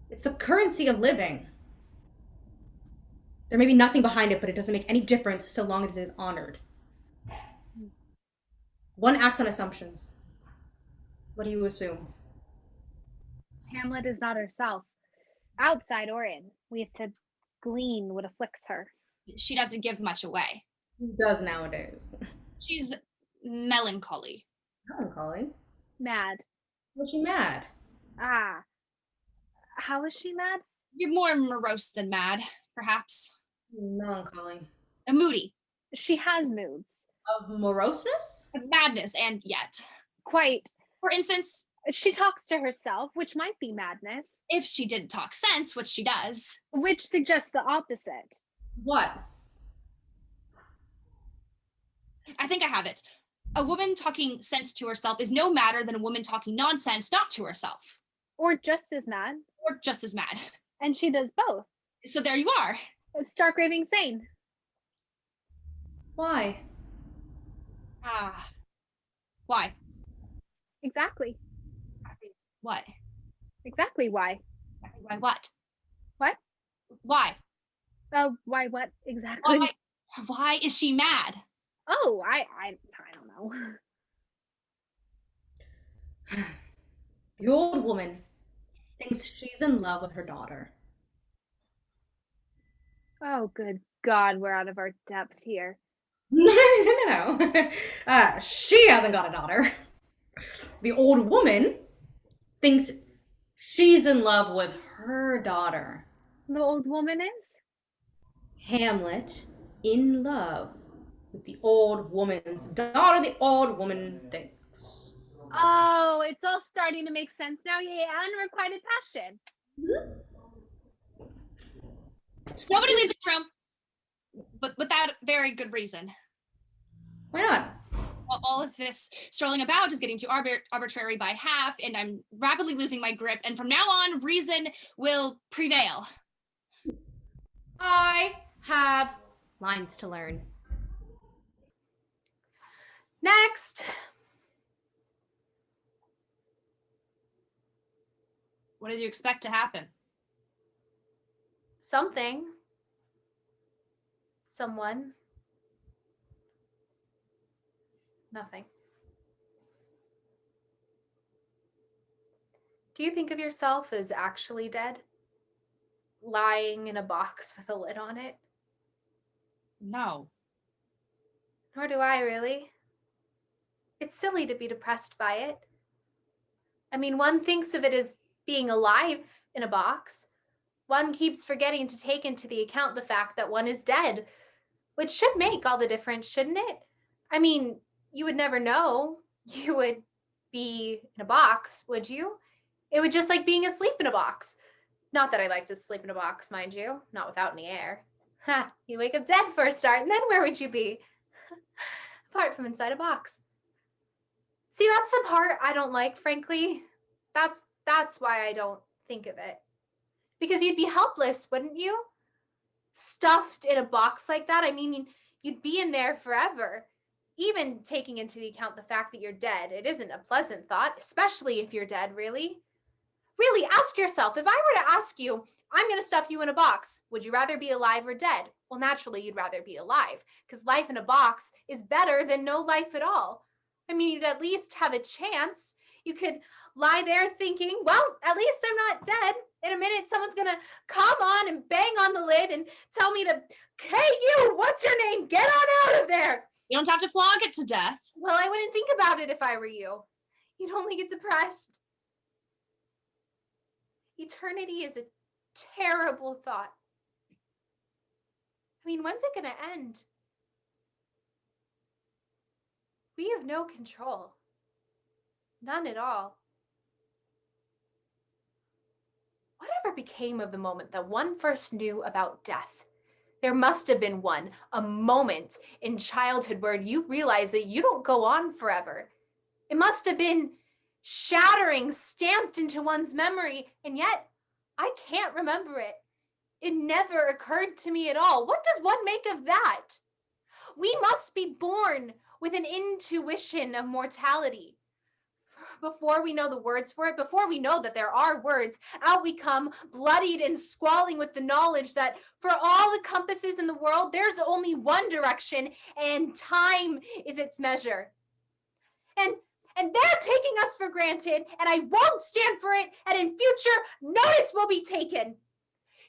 It's the currency of living. There may be nothing behind it, but it doesn't make any difference so long as it is honored. One acts on assumptions. What do you assume?
Hamlet is not herself, outside or in. We have to glean what afflicts her.
She doesn't give much away.
Who does nowadays?
She's melancholy.
Melancholy?
Mad.
Was she mad?
Ah. How is she mad?
You're more morose than mad, perhaps.
Melancholy.
Moody.
She has moods.
Of moroseness?
Of madness, and yet.
Quite.
For instance,
she talks to herself, which might be madness.
If she didn't talk sense, which she does.
Which suggests the opposite.
What?
I think I have it. A woman talking sense to herself is no madder than a woman talking nonsense not to herself.
Or just as mad.
Or just as mad.
And she does both.
So there you are.
Stark raving sane.
Why?
Why?
Exactly.
What?
Exactly why.
Why what?
What?
Why?
Why what exactly?
Why is she mad?
Oh, I don't know.
The old woman thinks she's in love with her daughter.
Oh, good God, we're out of our depth here.
No. She hasn't got a daughter. The old woman thinks she's in love with her daughter.
The old woman is?
Hamlet in love with the old woman's daughter, the old woman thinks.
Oh, it's all starting to make sense now. Yeah, unrequited passion.
Nobody leaves this room, but without very good reason.
Why not?
Well, all of this strolling about is getting too arbitrary by half, and I'm rapidly losing my grip, and from now on, reason will prevail.
I have lines to learn.
Next.
What did you expect to happen?
Something. Someone. Nothing. Do you think of yourself as actually dead? Lying in a box with a lid on it?
No.
Nor do I, really. It's silly to be depressed by it. I mean, one thinks of it as being alive in a box. One keeps forgetting to take into the account the fact that one is dead, which should make all the difference, shouldn't it? I mean, you would never know you would be in a box, would you? It would just like being asleep in a box. Not that I like to sleep in a box, mind you, not without any air. Ha, you'd wake up dead for a start, and then where would you be? Apart from inside a box. See, that's the part I don't like, frankly. That's why I don't think of it. Because you'd be helpless, wouldn't you? Stuffed in a box like that. I mean, you'd be in there forever. Even taking into the account the fact that you're dead, it isn't a pleasant thought, especially if you're dead, really. Really, ask yourself, if I were to ask you, I'm going to stuff you in a box, would you rather be alive or dead? Well, naturally, you'd rather be alive, because life in a box is better than no life at all. I mean, you'd at least have a chance. You could lie there thinking, well, at least I'm not dead. In a minute, someone's going to come on and bang on the lid and tell me to, hey, you, what's your name? Get on out of there.
You don't have to flog it to death.
Well, I wouldn't think about it if I were you. You'd only get depressed. Eternity is a terrible thought. I mean, when's it going to end? We have no control. None at all. Whatever became of the moment that one first knew about death? There must have been one, a moment in childhood where you realize that you don't go on forever. It must have been shattering, stamped into one's memory, and yet I can't remember it. It never occurred to me at all. What does one make of that? We must be born with an intuition of mortality. Before we know the words for it, before we know that there are words, out we come, bloodied and squalling with the knowledge that for all the compasses in the world, there's only one direction, and time is its measure. And they're taking us for granted, and I won't stand for it, and in future, notice will be taken.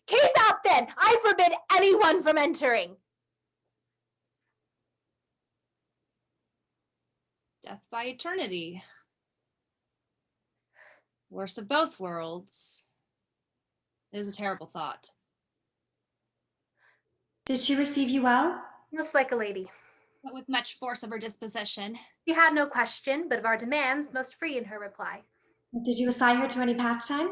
Keep out then! I forbid anyone from entering.
Death by eternity. Worst of both worlds. It is a terrible thought.
Did she receive you well?
Most like a lady.
But with much force of her disposition.
She had no question, but of our demands, most free in her reply.
Did you assign her to any pastime?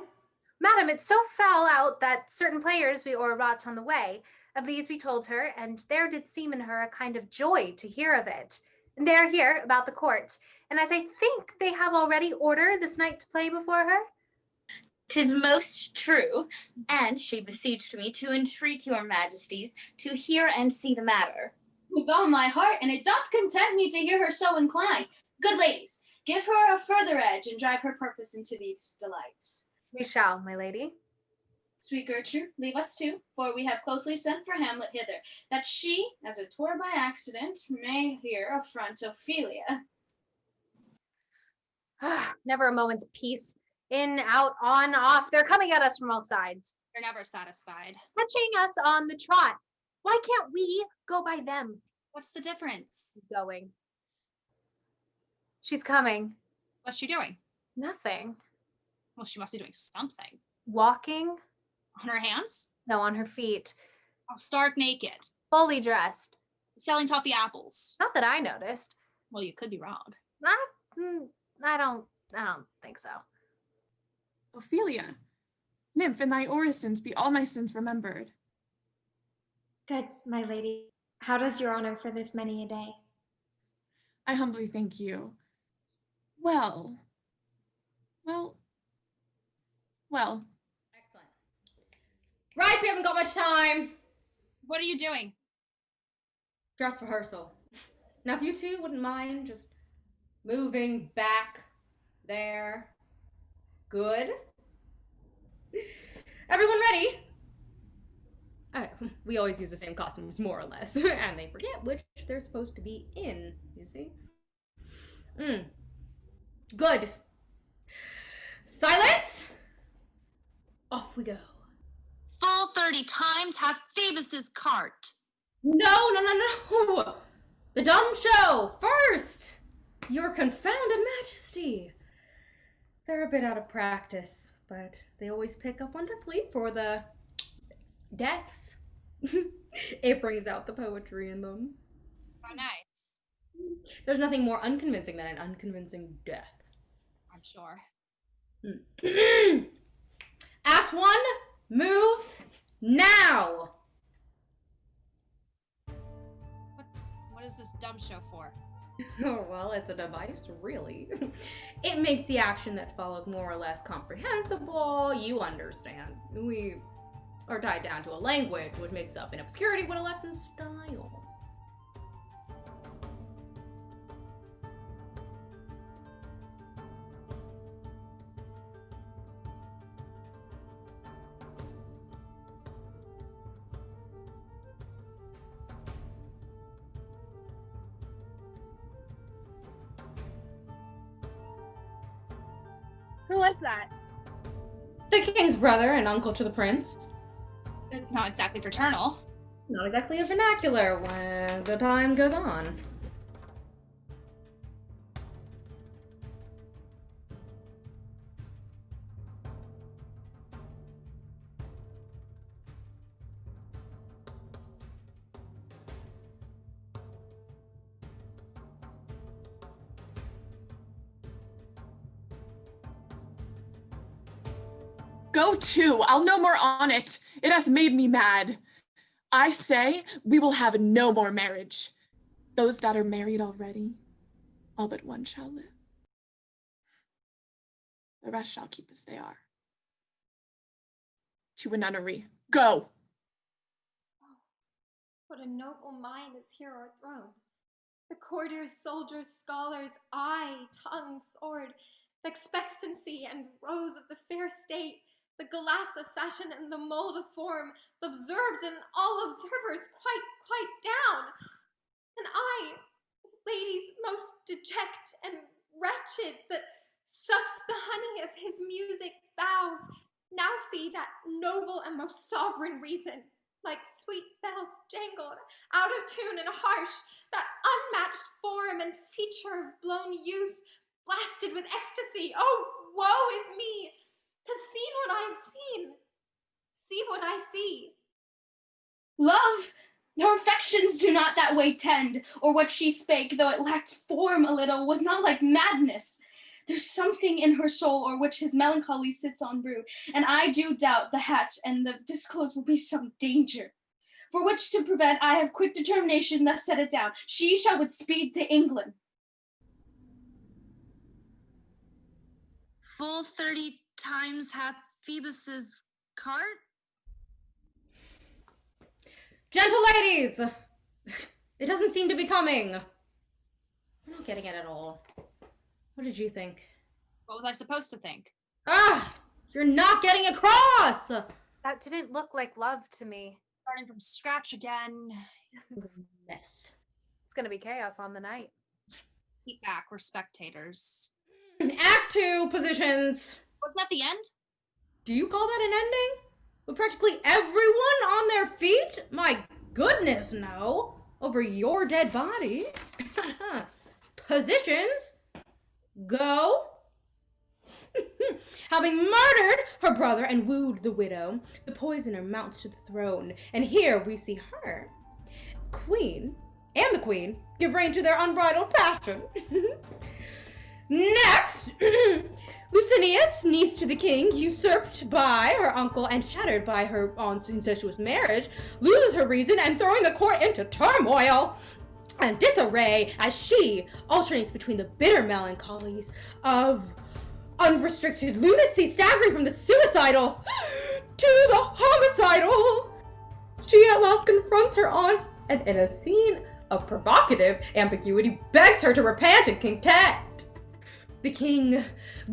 Madam, it so fell out that certain players we o'erwrought on the way. Of these we told her, and there did seem in her a kind of joy to hear of it. And they are here about the court, and as I think they have already ordered this night to play before her.
'Tis most true, and she beseeched me to entreat your majesties to hear and see the matter.
With all my heart, and it doth content me to hear her so inclined. Good ladies, give her a further edge, and drive her purpose into these delights.
We shall, my lady.
Sweet Gertrude, leave us too, for we have closely sent for Hamlet hither, that she, as it were by accident, may here affront Ophelia.
Never a moment's peace. In, out, on, off. They're coming at us from all sides.
They're never satisfied.
Catching us on the trot. Why can't we go by them?
What's the difference?
Going. She's coming.
What's she doing?
Nothing.
Well, she must be doing something.
Walking?
On her hands?
No, on her feet.
Oh, stark naked.
Fully dressed.
Selling toffee apples.
Not that I noticed.
Well, you could be wrong.
I don't think so.
Ophelia, nymph, in thy orisons be all my sins remembered.
Good, my lady. How does your honor for this many a day?
I humbly thank you. Well.
Excellent. Right, we haven't got much time.
What are you doing?
Dress rehearsal. Now, if you two wouldn't mind just moving back there. Good. Everyone ready? We always use the same costumes, more or less, and they forget which they're supposed to be in, you see? Good. Silence! Off we go.
Fall 30 times have Phoebus's cart.
No! The dumb show, first! Your confounded majesty. They're a bit out of practice, but they always pick up wonderfully for the deaths. It brings out the poetry in them.
How nice.
There's nothing more unconvincing than an unconvincing death.
I'm sure.
Act 1 moves now!
What is this dumb show for?
Oh, well, it's a device, really. It makes the action that follows more or less comprehensible. You understand. We are tied down to a language, which makes up in obscurity what it lacks in style.
Who was that?
The king's brother and uncle to the prince.
Not exactly fraternal.
Not exactly a vernacular when the time goes on.
Go to, I'll no more on it. It hath made me mad. I say, we will have no more marriage. Those that are married already, all but one shall live. The rest shall keep as they are. To a nunnery, go!
What a noble mind is here our throne. The courtiers, soldiers, scholars, eye, tongue, sword, the expectancy and rose of the fair state, the glass of fashion and the mold of form, the observed and all observers quite down. And I, ladies most deject and wretched, that sucked the honey of his music vows, now see that noble and most sovereign reason, like sweet bells jangled, out of tune and harsh, that unmatched form and feature of blown youth, blasted with ecstasy. Oh, woe is me! Have seen what I have seen. See what I see.
Love, her affections do not that way tend, or what she spake, though it lacked form a little, was not like madness. There's something in her soul, or which his melancholy sits on brew, and I do doubt the hatch and the disclose will be some danger. For which to prevent, I have quick determination thus set it down. She shall with speed to England.
Full 30 times hath Phoebus's cart?
Gentle ladies! It doesn't seem to be coming. I'm not getting it at all. What did you think?
What was I supposed to think?
Ah! You're not getting across!
That didn't look like love to me.
Starting from scratch again.
Mess.
It's gonna be chaos on the night.
Keep back, we're spectators.
Act 2 positions.
Wasn't that the end?
Do you call that an ending? With practically everyone on their feet? My goodness, no. Over your dead body. Positions. Go. Having murdered her brother and wooed the widow, the poisoner mounts to the throne, and here we see her, queen, and the queen, give rein to their unbridled passion. Next, Licinius, niece to the king, usurped by her uncle and shattered by her aunt's incestuous marriage, loses her reason and throwing the court into turmoil and disarray as she alternates between the bitter melancholies of unrestricted lunacy, staggering from the suicidal to the homicidal. She at last confronts her aunt and in a scene of provocative ambiguity begs her to repent and content. The king,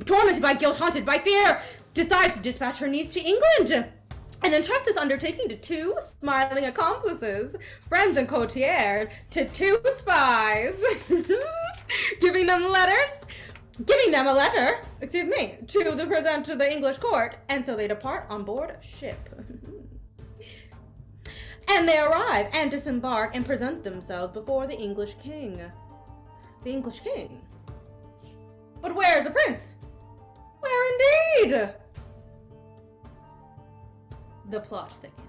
tormented by guilt, haunted by fear, decides to dispatch her niece to England and entrusts this undertaking to 2 smiling accomplices, friends and courtiers, to 2 spies, giving them a letter, to present to the English court, and so they depart on board a ship. And they arrive and disembark and present themselves before the English king. The English king? But where is the prince? Where indeed? The plot thickens.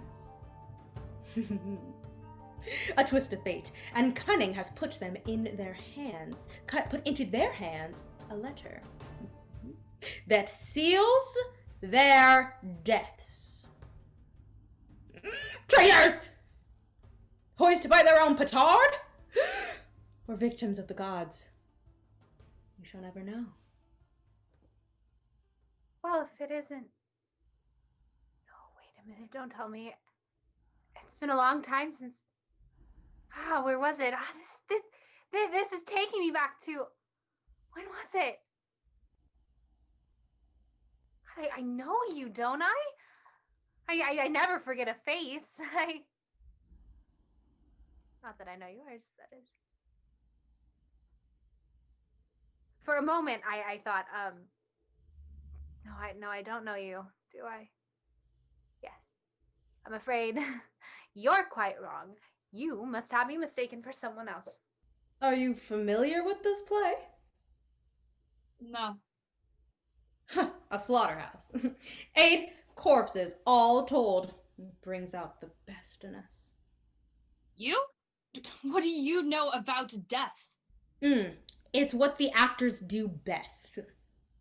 A twist of fate, and cunning has put them in their hands, put into their hands a letter that seals their deaths. Traitors! Hoisted by their own petard? Or victims of the gods? We shall never know.
Well, if it isn't... Oh, wait a minute. Don't tell me. It's been a long time since... where was it? This is taking me back to... When was it? God, I know you, don't I? I never forget a face. Not that I know yours, that is. For a moment, I thought, no, I don't know you, do I? Yes. I'm afraid you're quite wrong. You must have me mistaken for someone else.
Are you familiar with this play?
No.
A slaughterhouse. 8 corpses, all told. Brings out the best in us.
You? What do you know about death?
It's what the actors do best.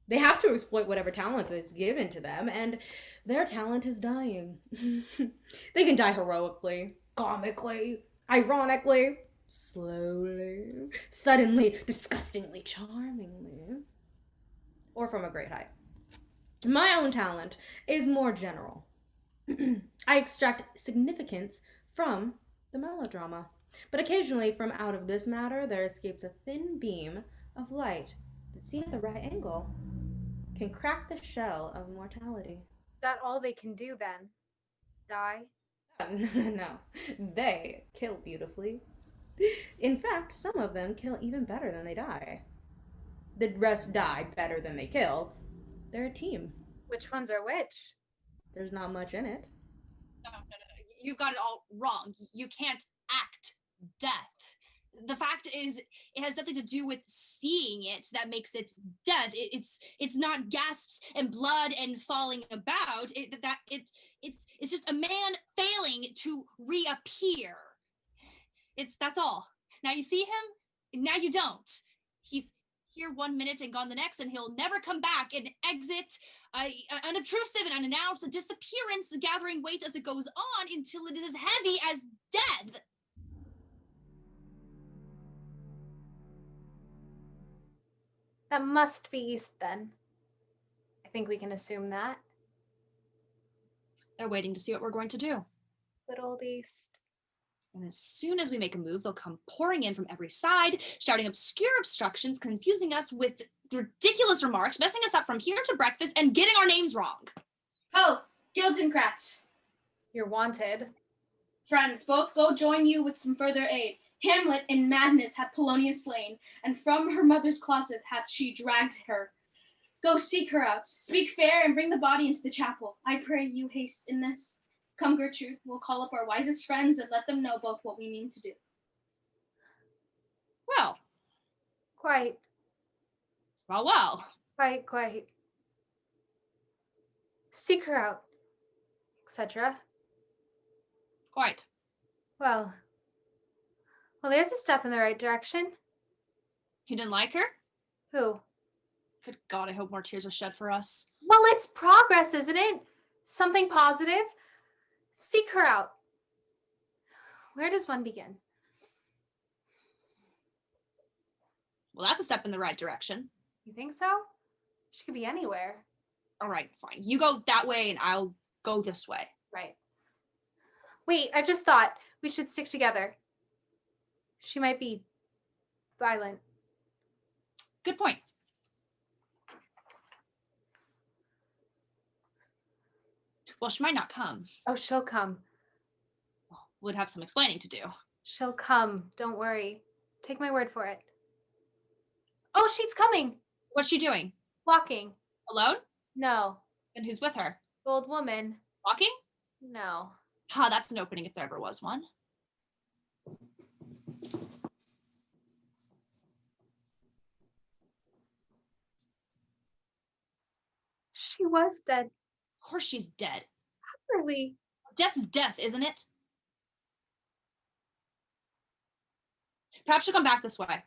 They have to exploit whatever talent is given to them, and their talent is dying. They can die heroically, comically, ironically, slowly, suddenly, disgustingly, charmingly, or from a great height. My own talent is more general. I extract significance from the melodrama, but occasionally from out of this matter there escapes a thin beam of light that, seen at the right angle, can crack the shell of mortality.
Is that all they can do then? Die?
No, they kill beautifully. In fact, some of them kill even better than they die. The rest die better than they kill. They're a team.
Which ones are which?
There's not much in it.
No. You've got it all wrong. You can't act death. The fact is, it has nothing to do with seeing it that makes it death. It's not gasps and blood and falling about. It's just a man failing to reappear. That's all. Now you see him. Now you don't. He's here 1 minute and gone the next, and he'll never come back. And exit, unobtrusive and unannounced, a disappearance, gathering weight as it goes on until it is as heavy as death.
That must be East then. I think we can assume that.
They're waiting to see what we're going to do.
Good old East.
And as soon as we make a move, they'll come pouring in from every side, shouting obscure obstructions, confusing us with ridiculous remarks, messing us up from here to breakfast, and getting our names wrong.
Oh, Guildenstern.
You're wanted.
Friends, both go join you with some further aid. Hamlet in madness hath Polonius slain, and from her mother's closet hath she dragged her. Go seek her out, speak fair, and bring the body into the chapel. I pray you haste in this. Come, Gertrude, we'll call up our wisest friends and let them know both what we mean to do.
Well.
Quite.
Well.
Quite. Seek her out, etc.
Quite.
Well, there's a step in the right direction.
You didn't like her?
Who?
Good God, I hope more tears are shed for us.
Well, it's progress, isn't it? Something positive. Seek her out. Where does one begin?
Well, that's a step in the right direction.
You think so? She could be anywhere.
All right, fine. You go that way and I'll go this way.
Right. Wait, I just thought we should stick together. She might be violent.
Good point. Well, she might not come.
Oh, she'll come.
Well, would have some explaining to do.
She'll come. Don't worry. Take my word for it. Oh, she's coming.
What's she doing?
Walking.
Alone?
No.
Then who's with her?
Old woman.
Walking?
No.
That's an opening if there ever was one.
She was dead.
Of course she's dead.
Properly.
Death's death, isn't it? Perhaps she'll come back this way.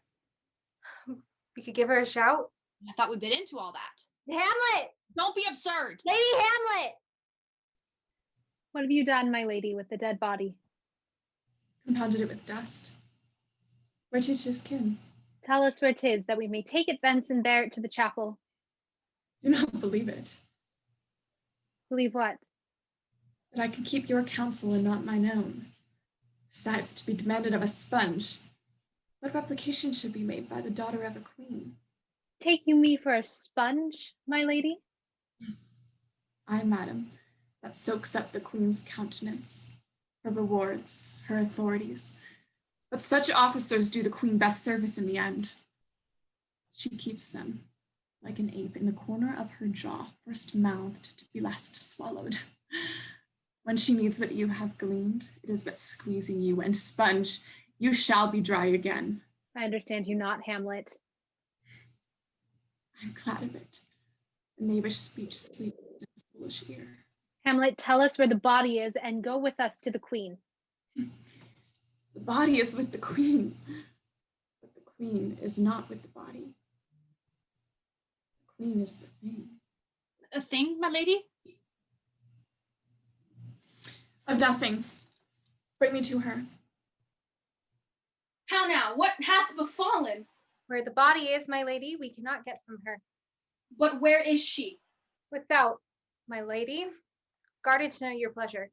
We could give her a shout.
I thought we'd been into all that.
Hamlet!
Don't be absurd!
Lady Hamlet! What have you done, my lady, with the dead body?
Compounded it with dust. Where to 'tis kin?
Tell us where 'tis, that we may take it thence and bear it to the chapel.
Do not believe it.
Believe what?
That I could keep your counsel and not mine own. Besides, to be demanded of a sponge, what replication should be made by the daughter of a queen?
Take you me for a sponge, my lady?
Ay, madam, that soaks up the queen's countenance, her rewards, her authorities. But such officers do the queen best service in the end. She keeps them, like an ape, in the corner of her jaw, first mouthed to be last swallowed. When she needs what you have gleaned, it is but squeezing you, and sponge, you shall be dry again.
I understand you not, Hamlet.
I'm glad of it. The knavish speech sleeps in a foolish ear.
Hamlet, tell us where the body is and go with us to the queen.
The body is with the queen, but the queen is not with the body. The queen is the thing.
A thing, my lady?
Of nothing. Bring me to her.
How now? What hath befallen?
Where the body is, my lady, we cannot get from her.
But where is she?
Without, my lady. Guarded to know your pleasure.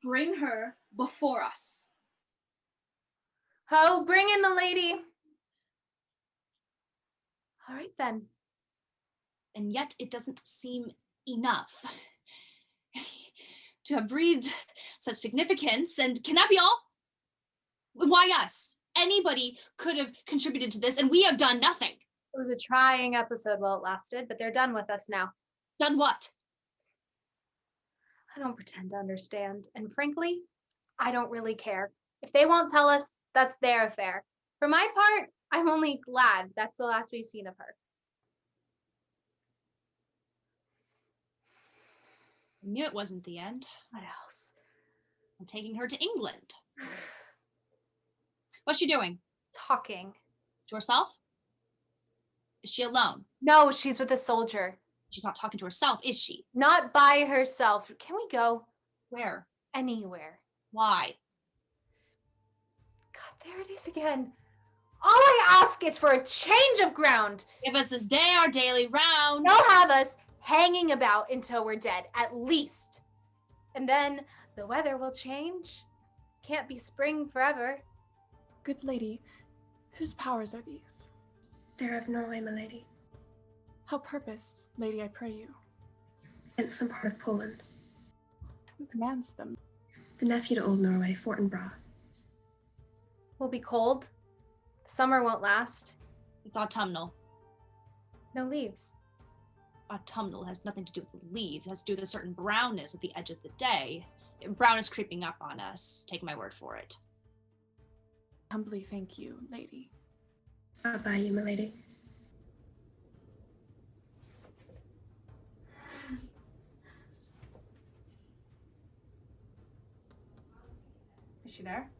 Bring her before us.
Ho, bring in the lady. All right, then.
And yet it doesn't seem enough to have breathed such significance. And can that be all? Why us? Anybody could have contributed to this, and we have done nothing.
It was a trying episode while it lasted, but they're done with us now.
Done what?
I don't pretend to understand, and frankly, I don't really care. If they won't tell us, that's their affair. For my part, I'm only glad that's the last we've seen of her.
I knew it wasn't the end.
What else?
I'm taking her to England. What's she doing?
Talking.
To herself? Is she alone?
No, she's with a soldier.
She's not talking to herself, is she?
Not by herself. Can we go?
Where?
Anywhere.
Why?
God, there it is again. All I ask is for a change of ground.
Give us this day our daily round.
Don't have us hanging about until we're dead, at least. And then the weather will change. Can't be spring forever.
Good lady, whose powers are these?
They're of Norway, my lady.
How purposed, lady, I pray you?
Against some part of Poland.
Who commands them?
The nephew to old Norway, Fortinbras.
Will be cold. The summer won't last.
It's autumnal.
No leaves.
Autumnal has nothing to do with the leaves. It has to do with a certain brownness at the edge of the day. Brown is creeping up on us. Take my word for it.
Humbly thank you, lady.
I'll buy you, my lady.
Is she there?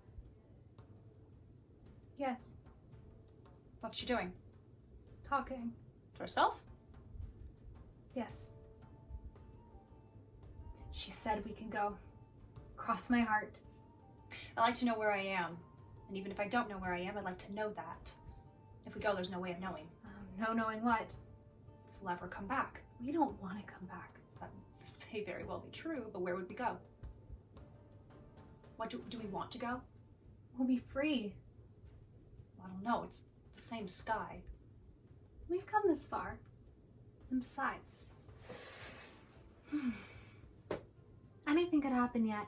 Yes.
What's she doing?
Talking.
To herself?
Yes. She said we can go. Cross my heart.
I like to know where I am. And even if I don't know where I am, I'd like to know that. If we go, there's no way of knowing.
No knowing what?
If we'll ever come back.
We don't want to come back.
That may very well be true, but where would we go? What do we want to go?
We'll be free.
I don't know. It's the same sky.
We've come this far. And besides, anything could happen yet.